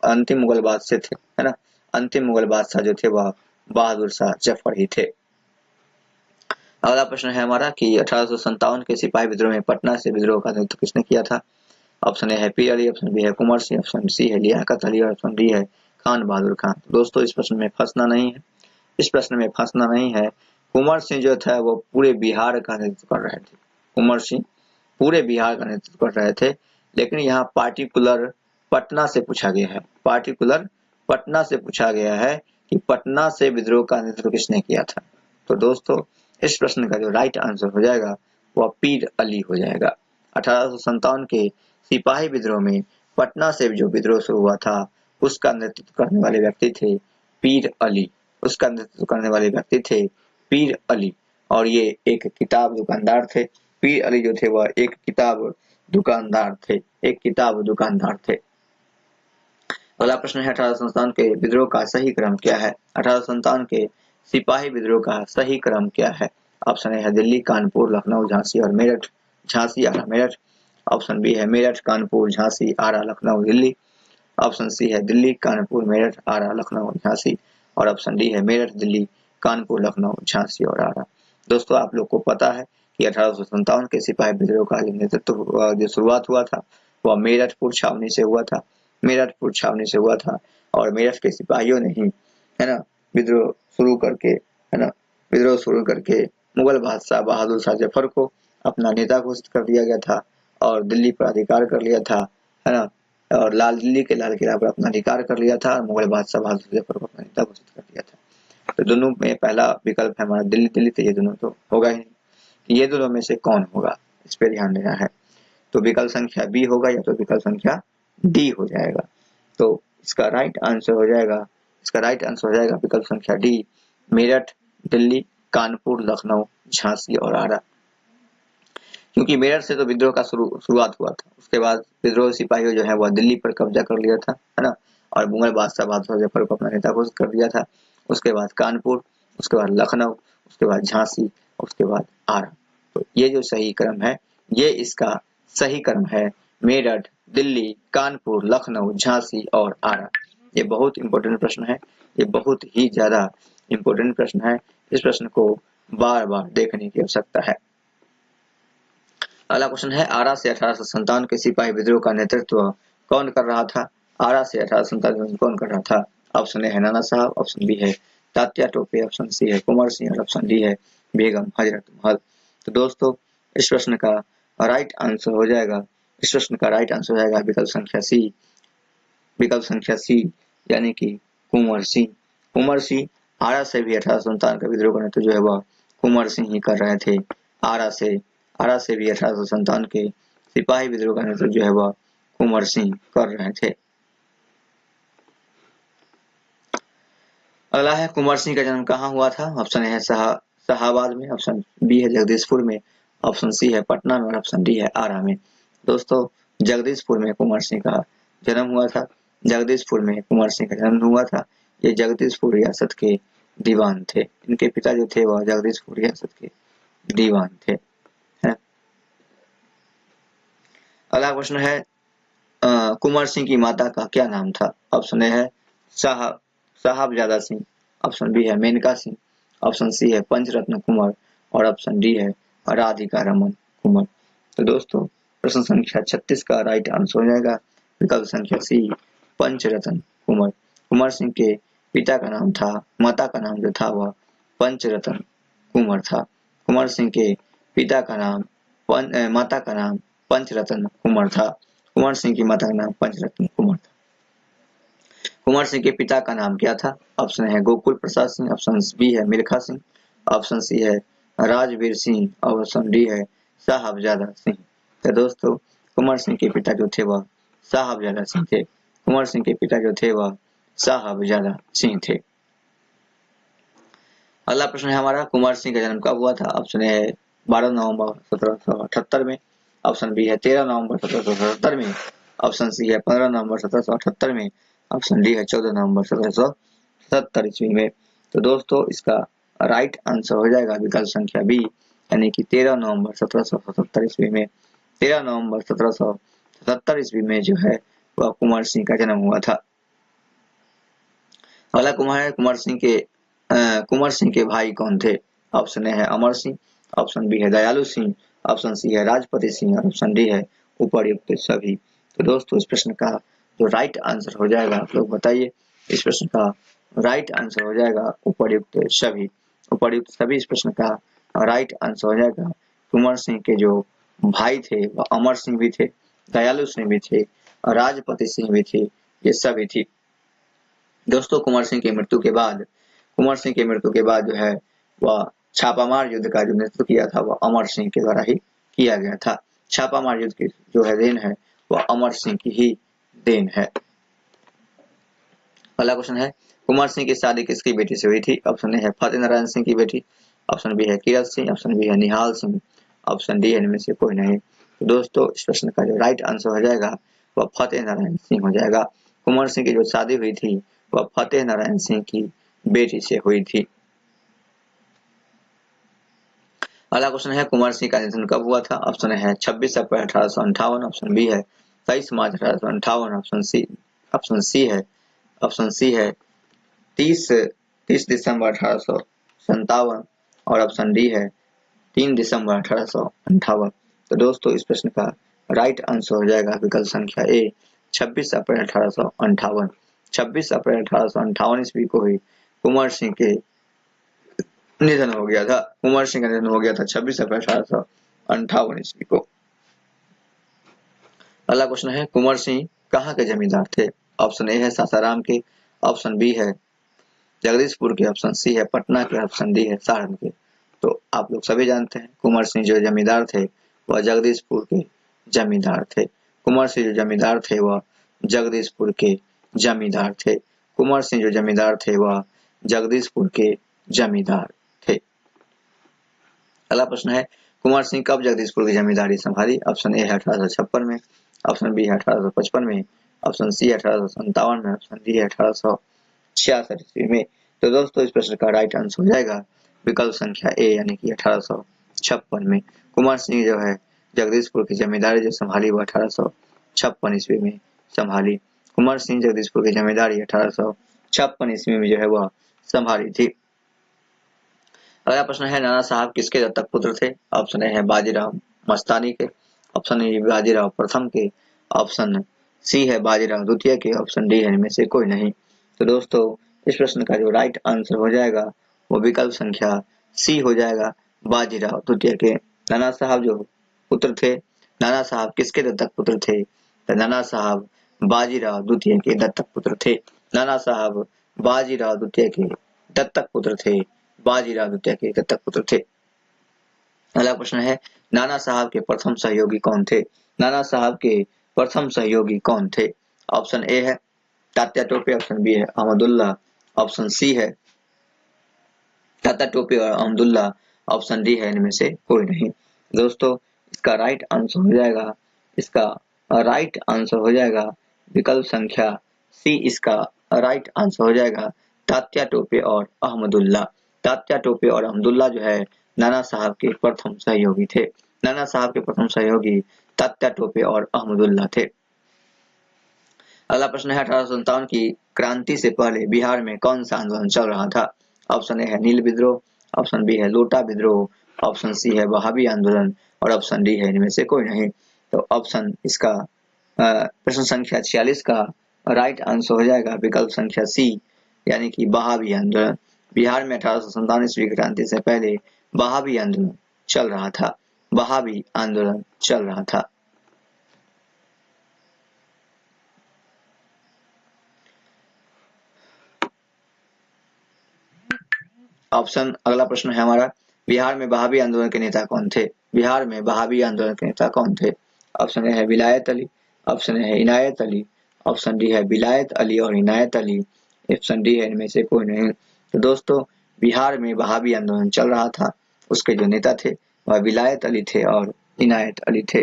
अंतिम मुगल बादशाह थे, है ना, अंतिम मुगल बादशाह जो थे वह बहादुर शाह जफर ही थे। अगला प्रश्न है हमारा कि 1857 के सिपाही विद्रोह में पटना से विद्रोह का नेतृत्व किसने किया था? ऑप्शन ए है पीर अली, ऑप्शन बी है कुंवर सिंह, ऑप्शन सी है लियाकत अली और ऑप्शन डी है खान बहादुर खान। दोस्तों इस प्रश्न में फंसना नहीं है, इस प्रश्न में फंसना नहीं है। कुंवर सिंह जो था वो पूरे बिहार का नेतृत्व कर रहे थे, कुंवर सिंह पूरे बिहार का नेतृत्व कर रहे थे, लेकिन यहाँ पार्टिकुलर पटना से पूछा गया है, पार्टिकुलर पटना से पूछा गया है कि पटना से विद्रोह का नेतृत्व किसने किया था। तो दोस्तों इस प्रश्न का जो राइट आंसर हो जाएगा वह पीर अली हो जाएगा। 1857 के सिपाही विद्रोह में पटना से जो विद्रोह शुरू हुआ था उसका नेतृत्व करने वाले व्यक्ति थे पीर अली, उसका नेतृत्व करने वाले व्यक्ति थे पीर अली। और ये एक किताब दुकानदार थे। पीर अली जो थे वह एक किताब दुकानदार थे, एक किताब दुकानदार थे। अगला प्रश्न है 1857 के विद्रोह का सही क्रम क्या है? 1857 के सिपाही विद्रोह का सही क्रम क्या है? ऑप्शन ए है दिल्ली, कानपुर, लखनऊ, झांसी और मेरठ, झांसी, आरा, मेरठ। ऑप्शन बी है मेरठ, कानपुर, झांसी, आरा, लखनऊ, दिल्ली। ऑप्शन सी है दिल्ली, कानपुर, मेरठ, आरा, लखनऊ, झांसी और ऑप्शन डी है मेरठ, दिल्ली, कानपुर, लखनऊ, झांसी और आरा। दोस्तों आप लोग को पता है कि 1857 के सिपाही विद्रोह का जो नेतृत्व जो शुरुआत हुआ था वह मेरठपुर छावनी से हुआ था। मेरठपुर छावनी से हुआ था और मेरठ के सिपाहियों ने ही, है ना, विद्रोह शुरू करके, है ना, विद्रोह शुरू करके मुगल बादशाह बहादुर शाह जफर को अपना नेता घोषित कर दिया गया था और दिल्ली पर अधिकार कर लिया था, है ना, और दिल्ली के लाल किला पर अपना अधिकार कर लिया था और मुगल बादशाह बहादुर शाह जफर को अपना नेता घोषित कर दिया था। तो दोनों में पहला विकल्प है हमारा दिल्ली। दिल्ली तो ये दोनों तो होगा ही नहीं। ये दोनों में से कौन होगा, इस पे ध्यान देना है। तो विकल्प संख्या बी होगा या तो विकल्प संख्या डी हो जाएगा। तो इसका राइट आंसर हो जाएगा, इसका राइट आंसर हो जाएगा विकल्प संख्या डी, मेरठ, दिल्ली, कानपुर, लखनऊ, झांसी और आरा। क्योंकि मेरठ से तो विद्रोह का शुरुआत हुआ था, उसके बाद विद्रोह सिपाहियों जो है वह दिल्ली पर कब्जा कर लिया था, है ना, और मुगल बादशाह बहादुर जफर को अपना नेता घोषित कर दिया था। उसके बाद कानपुर, उसके बाद लखनऊ, उसके बाद झांसी, उसके बाद आरा। तो ये जो सही क्रम है, ये इसका सही क्रम है, मेरठ, दिल्ली, कानपुर, लखनऊ, झांसी और आरा। ये बहुत इंपॉर्टेंट प्रश्न है, ये बहुत ही ज्यादा इंपॉर्टेंट प्रश्न है। इस प्रश्न को बार बार देखने की आवश्यकता है। अगला क्वेश्चन है, आरा से 1857 के सिपाही विद्रोह का नेतृत्व कौन कर रहा था? आरा से 1857 में कौन कर रहा था? ऑप्शन ए है नाना साहब, ऑप्शन बी है तात्या टोपे, ऑप्शन सी है कुंवर सिंह और ऑप्शन डी है बेगम हजरत महल। तो दोस्तों इस प्रश्न का राइट आंसर हो जाएगा, इस प्रश्न का राइट आंसर हो जाएगा विकल्प संख्या सी, विकल्प संख्या सी यानी कि कुंवर सिंह। कुंवर सिंह आरा से भी 1857 का विद्रोह का नेतृत्व जो है वह कुंवर सिंह ही कर रहे थे। आरा से भी 1857 के सिपाही विद्रोह का नेतृत्व जो है वह कुंवर सिंह कर रहे थे। अगला है, कुंवर सिंह का जन्म कहाँ हुआ था? ऑप्शन ए है शाहाबाद में, ऑप्शन बी है जगदीशपुर में, ऑप्शन सी है पटना में और ऑप्शन डी है आरा में। दोस्तों जगदीशपुर में कुंवर सिंह का जन्म हुआ था, जगदीशपुर में कुंवर सिंह का जन्म हुआ था। ये जगदीशपुर रियासत के दीवान थे, इनके पिता जो थे वह जगदीशपुर रियासत के दीवान थे। अगला प्रश्न है, कुंवर सिंह की माता का क्या नाम था? ऑप्शन ए है साहबजादा सिंह, ऑप्शन बी है मेनका सिंह, ऑप्शन सी है पंचरत्न कुंवर और ऑप्शन डी है राधिका रमन कुंवर। तो दोस्तों प्रश्न संख्या 36 का राइट आंसर हो जाएगा विकल्प संख्या सी, पंचरत्न कुंवर। कुंवर सिंह के पिता का नाम था, माता का नाम जो था वह पंचरत्न कुंवर था। कुंवर सिंह के पिता का नाम माता का नाम पंचरत्न कुंवर था। कुंवर सिंह की माता का नाम पंचरत्न कुंवर था। कुंवर सिंह के पिता का नाम क्या था? ऑप्शन है गोकुल प्रसाद सिंह, ऑप्शन बी है मिल्खा सिंह, ऑप्शन सी है राजवीर सिंह और ऑप्शन डी है साहबजादा सिंह। तो दोस्तों कुंवर सिंह के पिता जो थे वह साहबजादा सिंह थे। कुंवर सिंह के पिता जो थे वह साहबजादा सिंह थे। अगला प्रश्न है हमारा, कुंवर सिंह का जन्म कब हुआ था? ऑप्शन ए है 12 नवंबर 1778 में, ऑप्शन बी है 13 नवंबर 1777 में, ऑप्शन सी है 15 नवंबर 1778 में, ऑप्शन डी है 14 नवंबर 1777 ईस्वी में। तो दोस्तों इसका राइट आंसर हो जाएगा विकल्प संख्या बी यानी कि 13 नवंबर 1777 ईस्वी में। 13 नवंबर 1777 ईस्वी में जो है वह कुंवर सिंह का जन्म हुआ था। अगला कुंवर सिंह के भाई कौन थे? ऑप्शन ए है अमर सिंह, ऑप्शन बी है दयालु सिंह, ऑप्शन सी है राजपति सिंह और ऑप्शन डी है उपर्युक्त सभी। तो दोस्तों इस प्रश्न का जो राइट आंसर हो जाएगा आप लोग बताइए, इस प्रश्न का राइट आंसर हो जाएगा उपर्युक्त सभी। उपर्युक्त सभी इस प्रश्न का राइट आंसर हो जाएगा। कुंवर सिंह के जो भाई थे वह अमर सिंह भी थे, दयालु सिंह भी थे और राजपति सिंह भी थी, ये सभी थी। दोस्तों कुंवर सिंह की मृत्यु के बाद, कुंवर सिंह की मृत्यु के बाद जो है वह छापामार युद्ध का जो नेतृत्व किया था वह अमर सिंह के द्वारा ही किया गया था। छापामार युद्ध की जो है देन है वह अमर सिंह की ही देन है। अगला क्वेश्चन है, कुंवर सिंह की शादी किसकी बेटी से हुई थी? ऑप्शन ए है फतेह नारायण सिंह की बेटी, ऑप्शन बी है किरत सिंह, ऑप्शन बी है निहाल सिंह, ऑप्शन डी है इनमें से कोई नहीं। तो दोस्तों इस प्रश्न का जो राइट आंसर हो जाएगा वह फतेह नारायण सिंह हो जाएगा। कुंवर सिंह की जो शादी हुई थी वह फतेह नारायण सिंह की बेटी से हुई थी। अगला क्वेश्चन है, कुंवर सिंह का निधन कब हुआ था? ऑप्शन है 26 अप्रैल 1858, ऑप्शन बी है 23 मार्च 1858, ऑप्शन सी है 30 दिसंबर 1857 और ऑप्शन डी है 3 दिसंबर 1858। तो दोस्तों इस प्रश्न का राइट आंसर हो जाएगा विकल्प संख्या ए 26 अप्रैल 1858। 26 अप्रैल 1858 ईस्वी को ही कुंवर सिंह के निधन हो गया था। कुंवर सिंह का निधन हो गया था 26 अप्रैल 1858 ईस्वी को। अगला क्वेश्चन है कुंवर सिंह कहाँ के जमींदार थे? ऑप्शन ए है सासाराम के, ऑप्शन बी है जगदीशपुर के, ऑप्शन सी है पटना के, ऑप्शन डी है सारण के। तो आप लोग सभी जानते हैं कुंवर सिंह जो जमींदार थे वह जगदीशपुर के जमींदार थे। कुंवर सिंह जो जमींदार थे वह जगदीशपुर के जमींदार थे। कुंवर सिंह जो जमींदार थे वह जगदीशपुर के जमींदार थे। अगला प्रश्न है कुंवर सिंह कब जगदीशपुर की जमींदारी संभाली? ऑप्शन ए है 1856 में, ऑप्शन बी है 1855 में, ऑप्शन सी 1857 में, ऑप्शन डी है 1866 ईस्वी में। तो दोस्तों इस प्रश्न का राइट आंसर हो जाएगा विकल्प संख्या ए यानी कि 1856 में। कुंवर सिंह जो है जगदीशपुर की जमींदारी जो संभाली वो 1856 ईस्वी में संभाली। कुंवर सिंह जगदीशपुर की जमींदारी 1856 ईस्वी में जो है वह संभाली थी। अगला प्रश्न है नाना साहब किसके दत्तक पुत्र थे? ऑप्शन ए है बाजीराव मस्तानी के, ऑप्शन ए बाजीराव प्रथम के, ऑप्शन सी है बाजीराव द्वितीय के, ऑप्शन डी है इनमें से कोई नहीं। तो दोस्तों इस प्रश्न का जो राइट आंसर हो जाएगा वो विकल्प संख्या सी हो जाएगा बाजीराव द्वितीय के। नाना साहब जो पुत्र थे, नाना साहब किसके दत्तक पुत्र थे? तो नाना साहब बाजीराव द्वितीय के दत्तक पुत्र थे। नाना साहब बाजीराव द्वितीय के दत्तक पुत्र थे। बाजीराव द्वितीय के दत्तक पुत्र थे। अगला प्रश्न है नाना साहब के प्रथम सहयोगी कौन थे? नाना साहब के प्रथम सहयोगी कौन थे? ऑप्शन ए है तात्या टोपे, ऑप्शन बी है अहमदुल्ला, ऑप्शन सी है तात्या टोपे और अहमदुल्ला, ऑप्शन डी है इनमें से कोई नहीं। दोस्तों इसका राइट आंसर हो जाएगा, इसका राइट आंसर हो जाएगा विकल्प संख्या सी। इसका राइट आंसर हो जाएगा तात्या टोपे और अहमदुल्ला। तात्या टोपे और अहमदुल्ला जो है नाना साहब के प्रथम सहयोगी थे। नाना साहब के प्रथम सहयोगी तात्या टोपे और अहमदुल्ला थे। अगला प्रश्न है 1857 की क्रांति से पहले बिहार में कौन सा आंदोलन चल रहा था? ऑप्शन ए है नील विद्रोह, ऑप्शन बी है लोटा विद्रोह, ऑप्शन सी है वहाबी आंदोलन और ऑप्शन डी है इनमें से कोई नहीं। तो ऑप्शन इसका प्रश्न संख्या 46 का राइट आंसर हो जाएगा विकल्प संख्या सी यानी कि वहाबी आंदोलन। बिहार में 1857 ईस्वी की क्रांति से पहले वहाबी आंदोलन चल रहा था। वहाबी आंदोलन चल रहा था। ऑप्शन अगला प्रश्न है हमारा बिहार में वहाबी आंदोलन के नेता कौन थे? बिहार में वहाबी आंदोलन के नेता कौन थे? ऑप्शन ए है विलायत अली, ऑप्शन ए है इनायत अली, ऑप्शन डी है विलायत अली और इनायत अली, ऑप्शन डी है इनमें से कोई नहीं। तो दोस्तों बिहार में वहाबी आंदोलन चल रहा था, उसके जो नेता थे वह विलायत अली थे और इनायत अली थे।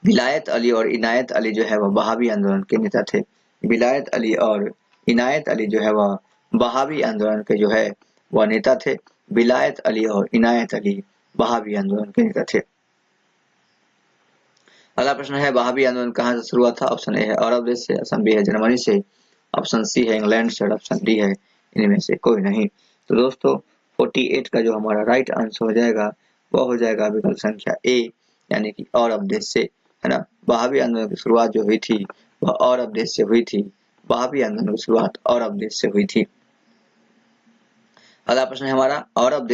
विलायत अली और इनायत अली जो है वह वहाबी आंदोलन के नेता थे। विलायत अली और इनायत अली जो है वह वहाबी आंदोलन के जो है वह नेता थे। विलायत अली और इनायत अली वहाबी आंदोलन के नेता थे। अगला प्रश्न है वहाबी आंदोलन कहाँ से शुरू हुआ था? ऑप्शन ए है अरब देश से, ऑप्शन बी है जर्मनी से, ऑप्शन सी है इंग्लैंड से और ऑप्शन डी है इनमें से कोई नहीं। तो दोस्तों 48 का जो हमारा राइट आंसर हो जाएगा वह हो जाएगा विकल्प संख्या ए यानी कि अरब देश से, है ना। वहाबी आंदोलन की शुरुआत जो हुई थी वह अरब देश से हुई थी। वहाबी आंदोलन की शुरुआत अरब देश से हुई थी। अगला प्रश्न है हमारा अरब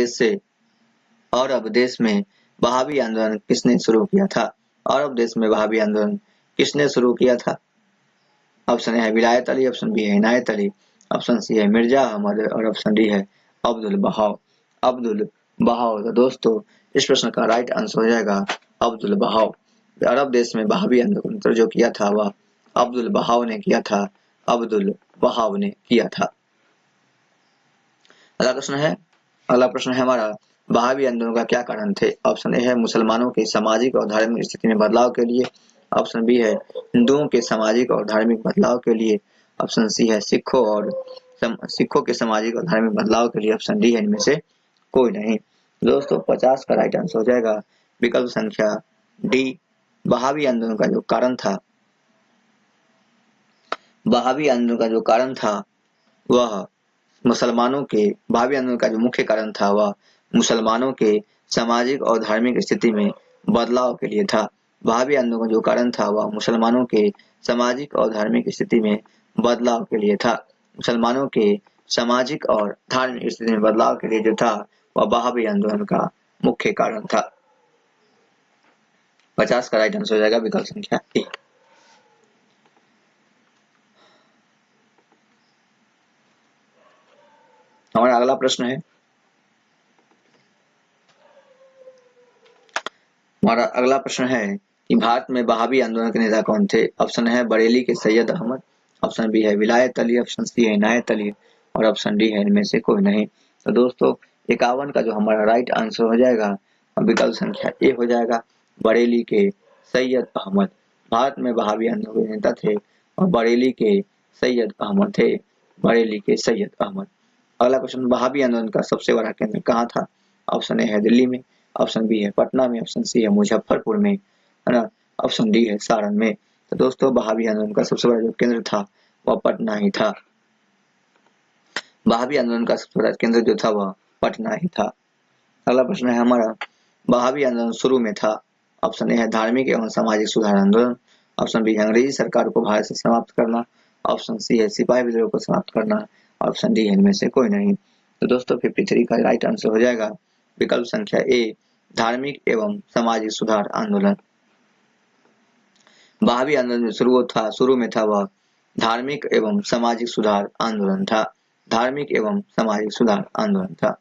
देश में वहाबी आंदोलन किसने शुरू किया था? अरब देश में वहाबी आंदोलन किसने शुरू किया था? ऑप्शन ए है विलायत अली, ऑप्शन बी है इनायत अली, ऑप्शन सी है मिर्जा अहमद और ऑप्शन डी है अब्दुल बहाव। अब्दुल बहाव। तो दोस्तों इस प्रश्न का राइट आंसर हो जाएगा अब्दुल बहाव। अरब देश में वहाबी आंदोलन जो किया था वह अब्दुल बहाव ने किया था। अब्दुल बहाव ने किया था। अगला प्रश्न है हमारा वहाबी आंदोलन का क्या कारण थे? ऑप्शन ए है मुसलमानों की सामाजिक और धार्मिक स्थिति में बदलाव के लिए, ऑप्शन बी है हिंदुओं के सामाजिक और धार्मिक बदलाव के लिए, ऑप्शन सी है सिखों के सामाजिक और धार्मिक बदलाव के लिए, ऑप्शन डी है इनमें से कोई नहीं। दोस्तों 50 का राइट आंसर हो जाएगा विकल्प संख्या डी। वहाबी आंदोलन का जो कारण था वह मुसलमानों के वहाबी आंदोलन का जो मुख्य कारण था वह मुसलमानों के सामाजिक और धार्मिक स्थिति में बदलाव के लिए था। वहाबी आंदोलन का जो कारण था वह मुसलमानों के सामाजिक और धार्मिक स्थिति में बदलाव के लिए था। मुसलमानों के सामाजिक और धार्मिक स्थिति में बदलाव के लिए जो था वह वहाबी आंदोलन का मुख्य कारण था। 50 का राइट आंसर हो जाएगा विकल्प संख्या ए। हमारा अगला प्रश्न है कि भारत में वहाबी आंदोलन के नेता कौन थे। ऑप्शन है बरेली के सैयद अहमद, ऑप्शन बी है विलायत अली, ऑप्शन सी है इनायत अली और ऑप्शन डी है इनमें से कोई नहीं। तो दोस्तों 51 का जो हमारा राइट आंसर हो जाएगा विकल्प संख्या ए हो जाएगा, बरेली के सैयद अहमद। भारत में वहाबी आंदोलन के नेता थे और बरेली के सैयद अहमद थे, बरेली के सैयद अहमद। अगला क्वेश्चन, वहाबी आंदोलन का सबसे बड़ा केंद्र कहाँ था। ऑप्शन ए है दिल्ली में, ऑप्शन बी है पटना में, ऑप्शन सी है मुजफ्फरपुर में, है ना, ऑप्शन डी है सारण में। तो दोस्तों वहाबी आंदोलन का सबसे बड़ा जो केंद्र था वह पटना ही था। वहाबी आंदोलन का सबसे बड़ा केंद्र जो था वह पटना ही था। अगला प्रश्न है हमारा, वहाबी आंदोलन शुरू में था। ऑप्शन ए है धार्मिक एवं सामाजिक सुधार आंदोलन, ऑप्शन बी है अंग्रेजी सरकार को भारत से समाप्त करना, ऑप्शन सी है सिपाही विद्रोह को समाप्त करना, ऑप्शन डी है इनमें से कोई नहीं। तो दोस्तों 53 का राइट आंसर हो जाएगा विकल्प संख्या ए, धार्मिक एवं सामाजिक सुधार आंदोलन। वहाबी आंदोलन जो शुरू में था वह धार्मिक एवं सामाजिक सुधार आंदोलन था, धार्मिक एवं सामाजिक सुधार आंदोलन था।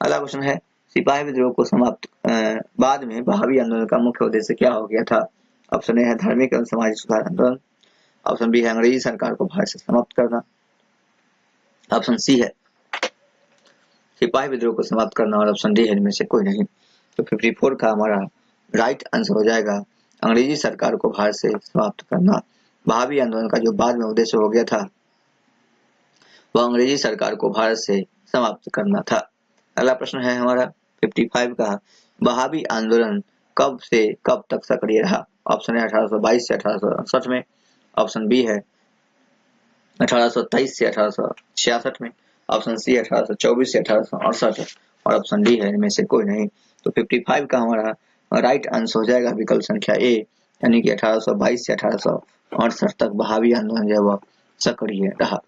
अगला क्वेश्चन है, सिपाही विद्रोह को समाप्त बाद में वहाबी आंदोलन का मुख्य उद्देश्य क्या हो गया था। ऑप्शन ए है धार्मिक एवं सामाजिक सुधार आंदोलन, ऑप्शन बी है अंग्रेजी सरकार को भारत से समाप्त करना, ऑप्शन सी है सिपाही विद्रोह को समाप्त करना और ऑप्शन डी है इनमें से कोई नहीं। तो 54 का हमारा राइट आंसर हो जाएगा अंग्रेजी सरकार को भारत से समाप्त करना। वहाबी आंदोलन का जो बाद में उद्देश्य हो गया था वह अंग्रेजी सरकार को भारत से समाप्त करना था। अगला प्रश्न है हमारा 55 का, वहाबी आंदोलन कब से कब तक सक्रिय रहा। ऑप्शन है 1822 से 1868 में, ऑप्शन बी है 1823 से 1866 में, ऑप्शन सी 1824 से 1868 और ऑप्शन डी है इनमें से कोई नहीं। तो 55 का हमारा राइट आंसर हो जाएगा विकल्प संख्या ए, यानी कि 1822 से 1868 तक वहाबी आंदोलन जो है सक्रिय रहा।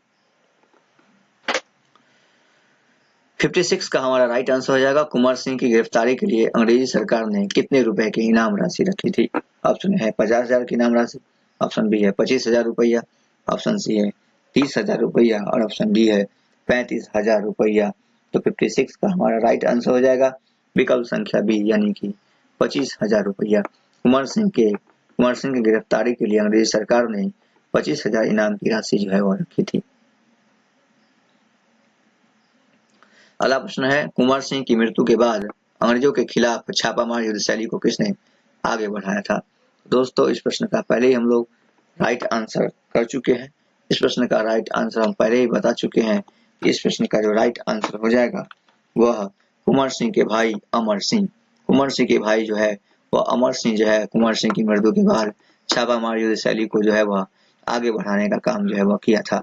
56 का हमारा राइट आंसर हो जाएगा, कुंवर सिंह की गिरफ्तारी के लिए अंग्रेजी सरकार ने कितने रुपए की इनाम राशि रखी थी। ऑप्शन है 50,000 की इनाम राशि, ऑप्शन बी है 25,000 रुपया, ऑप्शन सी है 30,000 रुपया और ऑप्शन डी है 35,000 रुपया। तो 56 का हमारा राइट आंसर हो जाएगा विकल्प संख्या बी, यानी कि 25,000 रुपया। कुंवर सिंह की गिरफ्तारी के लिए अंग्रेजी सरकार ने 25,000 इनाम की राशि जो है वो रखी थी। अगला प्रश्न है, कुंवर सिंह की मृत्यु के बाद अंग्रेजों के खिलाफ छापामार युद्ध शैली को किसने आगे बढ़ाया था। दोस्तों इस प्रश्न का पहले ही हम लोग राइट आंसर कर चुके हैं। इस प्रश्न का राइट आंसर हम पहले ही बता चुके हैं। इस प्रश्न का जो राइट आंसर हो जाएगा वह कुंवर सिंह के भाई अमर सिंह, कुंवर सिंह के भाई जो है वह अमर सिंह जो है कुंवर सिंह की मृत्यु के बाद छापामार युद्ध शैली को जो है वह आगे बढ़ाने का काम जो है वह किया था।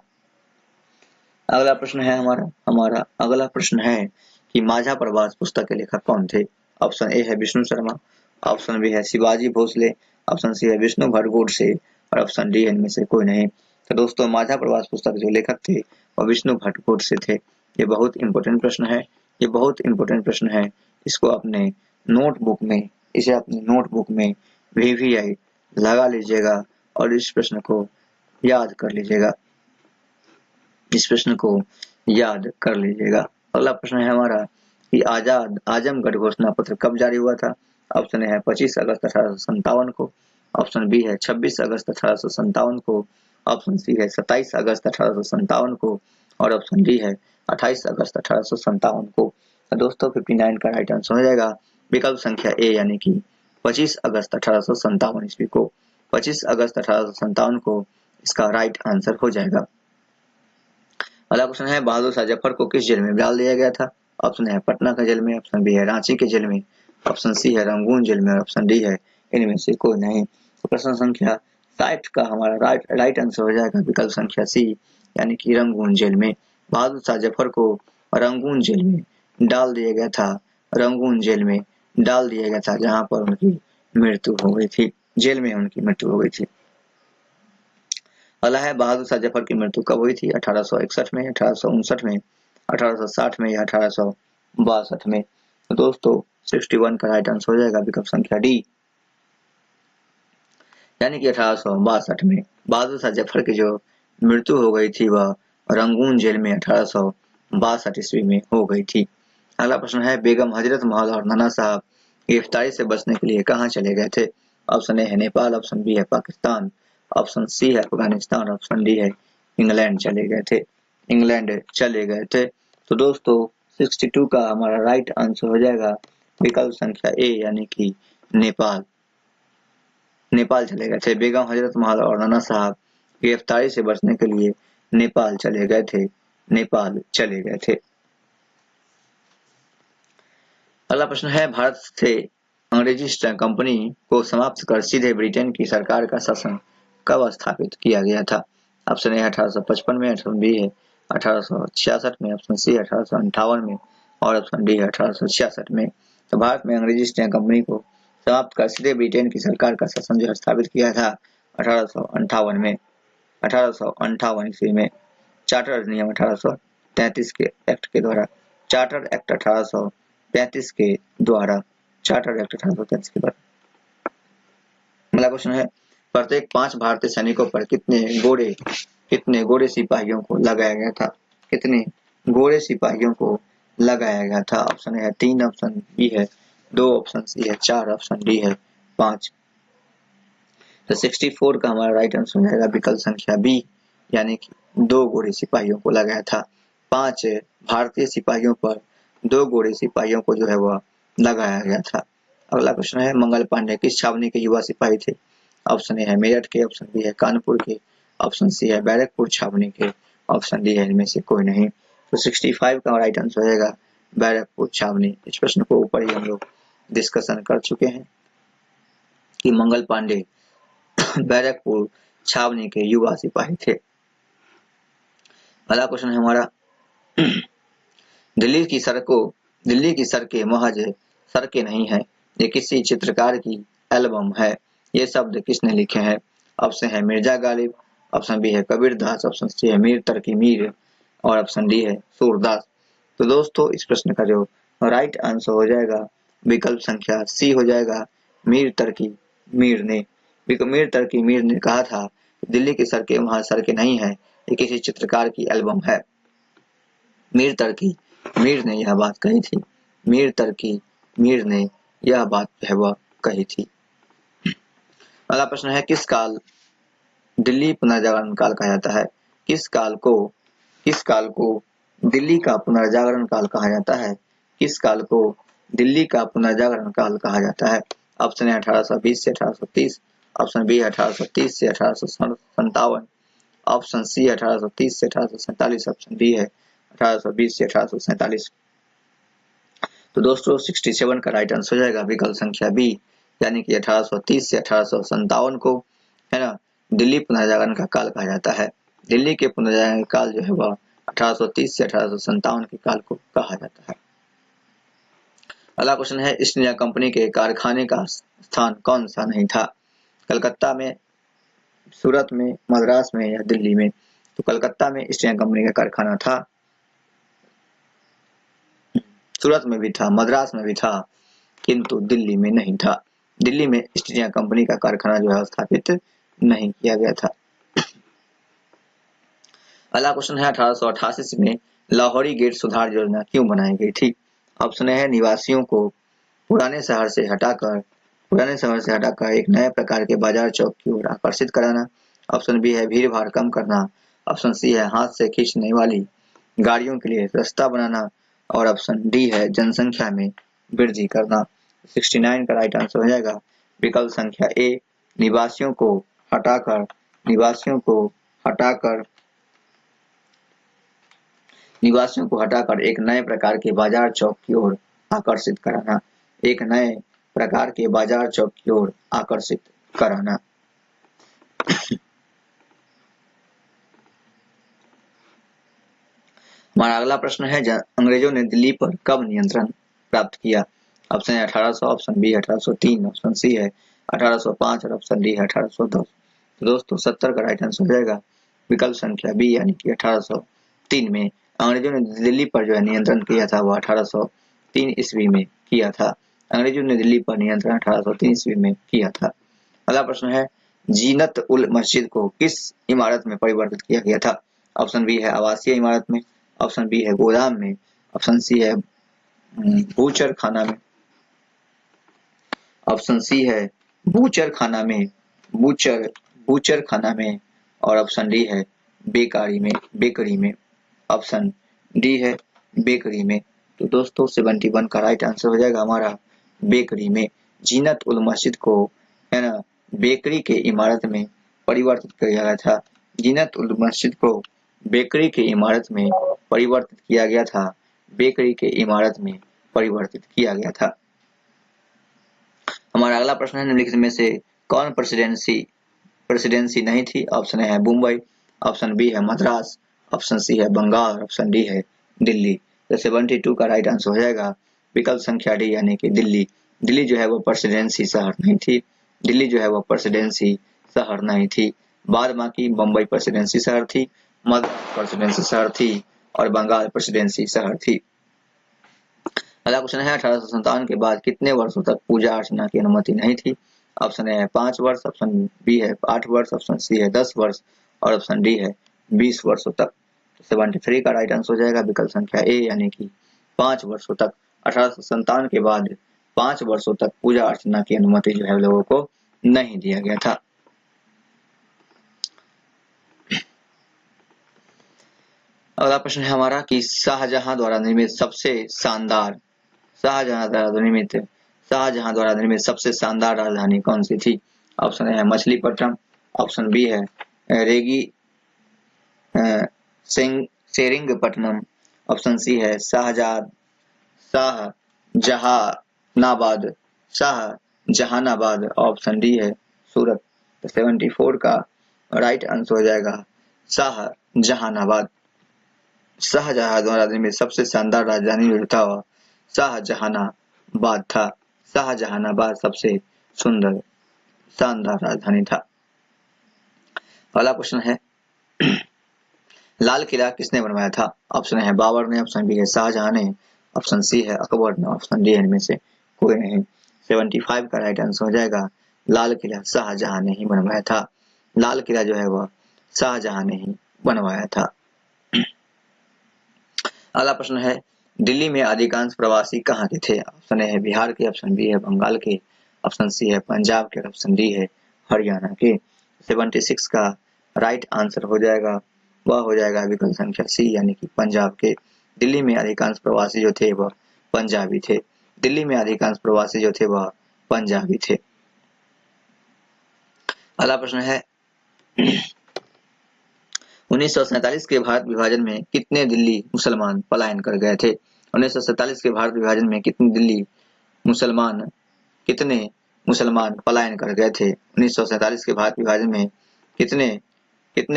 अगला प्रश्न है हमारा अगला प्रश्न है कि माझा प्रवास पुस्तक के लेखक कौन थे। ऑप्शन ए है विष्णु शर्मा, ऑप्शन बी है शिवाजी भोसले, ऑप्शन सी है विष्णु भट्ट गोडसे और ऑप्शन डी इनमें से कोई नहीं। तो दोस्तों माझा प्रवास पुस्तक जो लेखक थे वह विष्णु भट्ट गोडसे थे। ये बहुत इंपॉर्टेंट प्रश्न है, ये बहुत इंपॉर्टेंट प्रश्न है। इसको अपने नोटबुक में, इसे अपनी नोटबुक में VVI लगा लीजिएगा और इस प्रश्न को याद कर लीजिएगा, इस प्रश्न को याद कर लीजिएगा। अगला प्रश्न है हमारा कि आजाद आजमगढ़ घोषणा पत्र कब जारी हुआ था। ऑप्शन ए है 25 अगस्त 1857 को, ऑप्शन बी है 26 अगस्त 1857 को, ऑप्शन सी है 27 अगस्त 1857 को और ऑप्शन डी है 28 अगस्त 1857 को। तो दोस्तों 59 का राइट आंसर हो जाएगा विकल्प संख्या ए, यानी कि 25 अगस्त 1857 ईस्वी को, 25 अगस्त 1857 को इसका राइट आंसर हो जाएगा। अगला क्वेश्चन है, बहादुर शाह जफर को किस जेल में डाल दिया गया था। ऑप्शन है पटना के जेल में, ऑप्शन बी है रांची के जेल में, ऑप्शन सी है रंगून जेल में और ऑप्शन डी है इनमें से कोई नहीं। तो प्रश्न संख्या 60 का हमारा राइट आंसर हो जाएगा विकल्प संख्या सी, यानी कि रंगून जेल में। बहादुर शाह जफर को रंगून जेल में डाल दिया गया था रंगून जेल में डाल दिया गया था, जहां पर उनकी मृत्यु हो गई थी। जेल में उनकी मृत्यु हो गई थी। अगला है बहादुर शाह जफर की मृत्यु कब हुई थी? 1861 में, 1859 में, 1860 में या 1862 में? तो दोस्तों 61 का राइट आंसर हो जाएगा विकल्प संख्या डी, यानी कि 1862 में बहादुर शाह जफर की जो मृत्यु हो गई थी वह रंगून जेल में 1862 ईस्वी में हो गई थी। अगला प्रश्न है बेगम हजरत महल और नाना साहब गिरफ्तारी से बचने के लिए कहाँ चले गए थे? ऑप्शन ए है नेपाल, ऑप्शन बी है पाकिस्तान, ऑप्शन सी है अफगानिस्तान, ऑप्शन डी है इंग्लैंड चले गए थे। इंग्लैंड चले गए थे। तो दोस्तों 62 का हमारा राइट आंसर हो जाएगा विकल्प संख्या ए, यानी कि नेपाल। नेपाल चले गए थे। बेगम हजरत महल और नाना साहब गिरफ्तारी से बचने के लिए नेपाल चले गए थे। नेपाल चले गए थे। अगला प्रश्न है भारत से अंग्रेजी ईस्ट इंडिया कंपनी को समाप्त कर सीधे ब्रिटेन की सरकार का शासन कब स्थापित किया गया था? ऑप्शन ए 1855 में, ऑप्शन बी है 1866 में, ऑप्शन सी 1858 में और ऑप्शन डी है 1866 में। तो भारत में अंग्रेजी ईस्ट इंडिया कंपनी को समाप्त कर सीधे ब्रिटेन की सरकार का शासन जो स्थापित किया था 1858 में, 1858 ईस्वी में चार्टर अधिनियम 1833 के एक्ट के द्वारा, चार्टर एक्ट 1833 के द्वारा, चार्टर एक्ट 1833 के द्वारा। अगला क्वेश्चन है प्रत्येक 5 भारतीय सैनिकों पर कितने गोरे सिपाहियों को लगाया गया था? कितने गोरे सिपाहियों को लगाया गया था? ऑप्शन है 3, ऑप्शन बी है 2, ऑप्शन सी है 4, ऑप्शन डी है 5। तो 64 का हमारा राइट आंसर हो जाएगा विकल्प संख्या बी, यानी कि 2 गोरे सिपाहियों को लगाया था। 5 भारतीय सिपाहियों पर 2 गोरे सिपाहियों को जो है वह लगाया गया था। अगला प्रश्न है मंगल पांडे किस छावनी के युवा सिपाही थे? ऑप्शन ए है मेरठ के, ऑप्शन बी है कानपुर के, ऑप्शन सी है बैरकपुर छावनी के, ऑप्शन डी है इनमें से कोई नहीं। तो 65 का राइट आंसर हो जाएगा बैरकपुर छावनी। इस प्रश्न को ऊपर ही हम लोग डिस्कशन कर चुके हैं कि मंगल पांडे बैरकपुर छावनी के युवा सिपाही थे। अगला क्वेश्चन है हमारा दिल्ली की सड़कें महज सड़कें नहीं है, ये किसी चित्रकार की एल्बम है, ये शब्द किसने लिखे हैं? ऑप्शन है मिर्जा गालिब, ऑप्शन बी है कबीर दास, ऑप्शन सी है मीर तर्की मीर और ऑप्शन डी है सूरदास। तो दोस्तों इस प्रश्न का जो राइट आंसर हो जाएगा विकल्प संख्या सी हो जाएगा मीर तर्की मीर ने। मीर तर्की मीर ने कहा था दिल्ली की सड़कें वहां सड़कें नहीं है, ये किसी चित्रकार की एल्बम है। मीर तर्की मीर ने यह बात कही थी। मीर तर्की मीर ने यह बात है वह कही थी। अगला प्रश्न है किस काल दिल्ली पुनर्जागरण काल कहा जाता है? किस काल को दिल्ली का पुनर्जागरण काल कहा जाता है? किस काल को दिल्ली का पुनर्जागरण काल कहा जाता है? ऑप्शन है 1820 से 1830, ऑप्शन बी 1830 से 1857, ऑप्शन सी 1830 से 1847, ऑप्शन डी है 1820 से 1847। तो दोस्तों 67 का राइट आंसर हो जाएगा विकल्प संख्या बी, यानी कि 1830 से 1857 को है ना दिल्ली पुनर्जागरण का काल कहा जाता है। दिल्ली के पुनर्जागरण काल जो है वह 1830 से 1857 के काल को कहा जाता है। अगला क्वेश्चन है ईस्ट इंडिया कंपनी के कारखाने का स्थान कौन सा नहीं था? कलकत्ता में, सूरत में, मद्रास में या दिल्ली में? तो कलकत्ता में ईस्ट इंडिया कंपनी का कारखाना था, सूरत में भी था, मद्रास में भी था, किंतु दिल्ली में नहीं था। दिल्ली में ईस्ट इंडिया कंपनी का कारखाना जो है स्थापित नहीं किया गया था। अगला क्वेश्चन है 1888 में लाहौरी गेट सुधार योजना क्यों बनाई गई थी? ऑप्शन है निवासियों को पुराने शहर से हटाकर एक नए प्रकार के बाजार चौक की ओर आकर्षित कराना, ऑप्शन बी है भीड़ भाड़ कम करना, ऑप्शन सी है हाथ से खींचने वाली गाड़ियों के लिए रास्ता बनाना और ऑप्शन डी है जनसंख्या में वृद्धि करना। 69 का राइट आंसर हो जाएगा विकल्प संख्या ए, निवासियों को हटाकर एक नए प्रकार के बाजार चौक की ओर आकर्षित कराना, एक नए प्रकार के बाजार चौक की ओर आकर्षित कराना। हमारा अगला प्रश्न है अंग्रेजों ने दिल्ली पर कब नियंत्रण प्राप्त किया? ऑप्शन है 1800, ऑप्शन बी 1803, ऑप्शन सी है 1805 और ऑप्शन डी है 1810। तो दोस्तों 70 का राइट आंसर हो जाएगा विकल्प संख्या बी यानी कि 1803 में। अंग्रेजों ने दिल्ली पर जो है नियंत्रण किया था वो 1803 ईस्वी में किया था। अंग्रेजों ने दिल्ली पर नियंत्रण 1803 ईस्वी में किया था। अगला प्रश्न है जीनत उल मस्जिद को किस इमारत में परिवर्तित किया गया था? ऑप्शन बी है आवासीय इमारत में, ऑप्शन बी है गोदाम में, ऑप्शन सी है बूचर खाना में, ऑप्शन सी है बूचर खाना में, बूचर खाना में, और ऑप्शन डी है बेकरी में, ऑप्शन डी है बेकरी में। तो दोस्तों 71 का राइट आंसर हो जाएगा हमारा बेकरी में। जीनत उल मस्जिद को है ना बेकरी के इमारत में परिवर्तित किया गया था। जीनत उल मस्जिद को बेकरी के इमारत में परिवर्तित किया गया था। बेकरी के इमारत में परिवर्तित किया गया था। हमारा अगला प्रश्न है निम्नलिखित में से कौन प्रेसिडेंसी नहीं थी? ऑप्शन है मुंबई, ऑप्शन बी है मद्रास, ऑप्शन सी है बंगाल, ऑप्शन डी है दिल्ली। तो 72 का राइट आंसर हो जाएगा विकल्प संख्या डी यानी कि दिल्ली। दिल्ली जो है वो प्रेसिडेंसी शहर नहीं थी। दिल्ली जो है वो प्रेसिडेंसी शहर नहीं थी। बाद बाकी मुंबई प्रेसिडेंसी शहर थी, मद्रास प्रेसिडेंसी शहर थी और बंगाल प्रेसिडेंसी शहर थी। अगला क्वेश्चन है 1857 के बाद कितने वर्षों तक पूजा अर्चना की अनुमति नहीं थी? ऑप्शन ए है 5 वर्ष, ऑप्शन बी है 8 वर्ष, ऑप्शन सी है 10 वर्ष और ऑप्शन डी है 20 वर्षों तक। 73 का राइट आंसर हो जाएगा विकल्प संख्या ए यानी कि 5 वर्षों तक। 1857 के बाद 5 वर्षों तक पूजा अर्चना की अनुमति जो है लोगों को नहीं दिया गया था। अगला प्रश्न है हमारा कि शाहजहां द्वारा निर्मित सबसे शानदार राजधानी कौन सी थी? ऑप्शन है मछलीपट्टनम, ऑप्शन बी है रेगी सेरिंगपट्टनम, ऑप्शन सी है शाहजहानाबाद, ऑप्शन डी है सूरत। 74 का राइट आंसर हो जाएगा शाहजहानाबाद। शाहजहां द्वारा निर्मित सबसे शानदार राजधानी जो था वह शाहजहानाबाद था। शाहजहानाबाद सबसे सुंदर शानदार राजधानी था। अगला प्रश्न है लाल किला किसने बनवाया था? ऑप्शन है बाबर ने, ऑप्शन बी है शाहजहां ने, ऑप्शन सी है अकबर ने, ऑप्शन डी इनमें से कोई नहीं। 75 का राइट आंसर हो जाएगा लाल किला शाहजहां ने ही बनवाया था। लाल किला जो है वह शाहजहां ने ही बनवाया था। अगला प्रश्न है दिल्ली में अधिकांश प्रवासी कहाँ के थे? ऑप्शन ए है बिहार के, ऑप्शन बी है बंगाल के, ऑप्शन सी है पंजाब के, ऑप्शन डी है हरियाणा के। 76 का राइट आंसर हो जाएगा वह हो जाएगा विकल्प संख्या सी यानी कि पंजाब के। दिल्ली में अधिकांश प्रवासी जो थे वह पंजाबी थे। दिल्ली में अधिकांश प्रवासी जो थे वह पंजाबी थे। अगला प्रश्न है 1947 के भारत विभाजन में कितने दिल्ली मुसलमान पलायन कर गए थे? 1947 के भारत विभाजन में कितने मुसलमान पलायन कर गए थे? 1947 के भारत विभाजन में कितने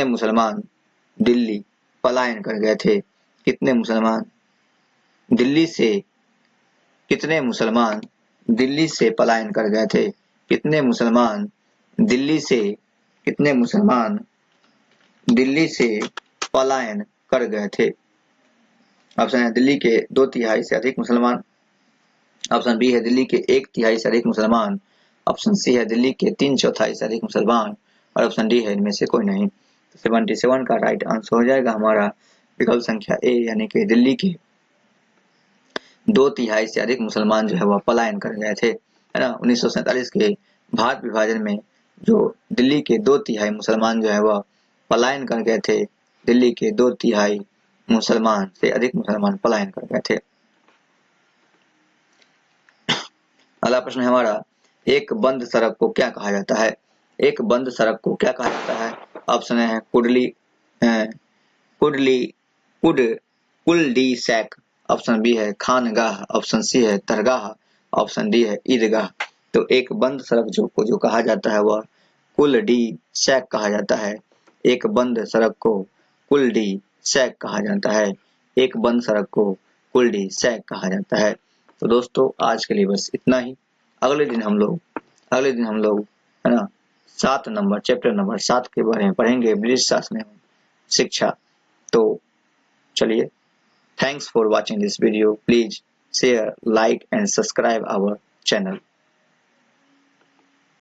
मुसलमान दिल्ली पलायन कर गए थे? कितने मुसलमान दिल्ली से पलायन कर गए थे? कितने मुसलमान दिल्ली से पलायन कर गए थे? ऑप्शन है दिल्ली के 2/3 से अधिक मुसलमान, ऑप्शन बी है दिल्ली के 1/3 से अधिक मुसलमान, ऑप्शन सी है दिल्ली के 3/4 से अधिक मुसलमान और ऑप्शन डी है इनमें से कोई नहीं। 77 का राइट आंसर हो जाएगा हमारा विकल्प संख्या ए यानी कि दिल्ली के 2/3 से अधिक मुसलमान जो है वह पलायन कर गए थे, है ना। 1947 के भारत विभाजन में जो दिल्ली के 2/3 मुसलमान जो है वह पलायन कर गए थे। दिल्ली के 2/3 मुसलमान से अधिक मुसलमान पलायन कर गए थे। अगला प्रश्न है हमारा एक बंद सड़क को क्या कहा जाता है? एक बंद सड़क को क्या कहा जाता है? ऑप्शन है कुलडी सैक, ऑप्शन बी है खानगाह, ऑप्शन सी है दरगाह, ऑप्शन डी है ईदगाह। तो एक बंद सड़क जो कहा जाता है वह कुलडी सैक कहा जाता है। एक बंद सड़क को कुलडी सैक कहा जाता है। एक बंद सड़क को कुलडी सैक कहा जाता है। तो दोस्तों आज के लिए बस इतना ही। अगले दिन हम लोग है ना 7 नंबर चैप्टर नंबर 7 के बारे में पढ़ेंगे, ब्रिटिश शासन एवं शिक्षा। तो चलिए, thanks for watching this video. Please share, like and subscribe our channel.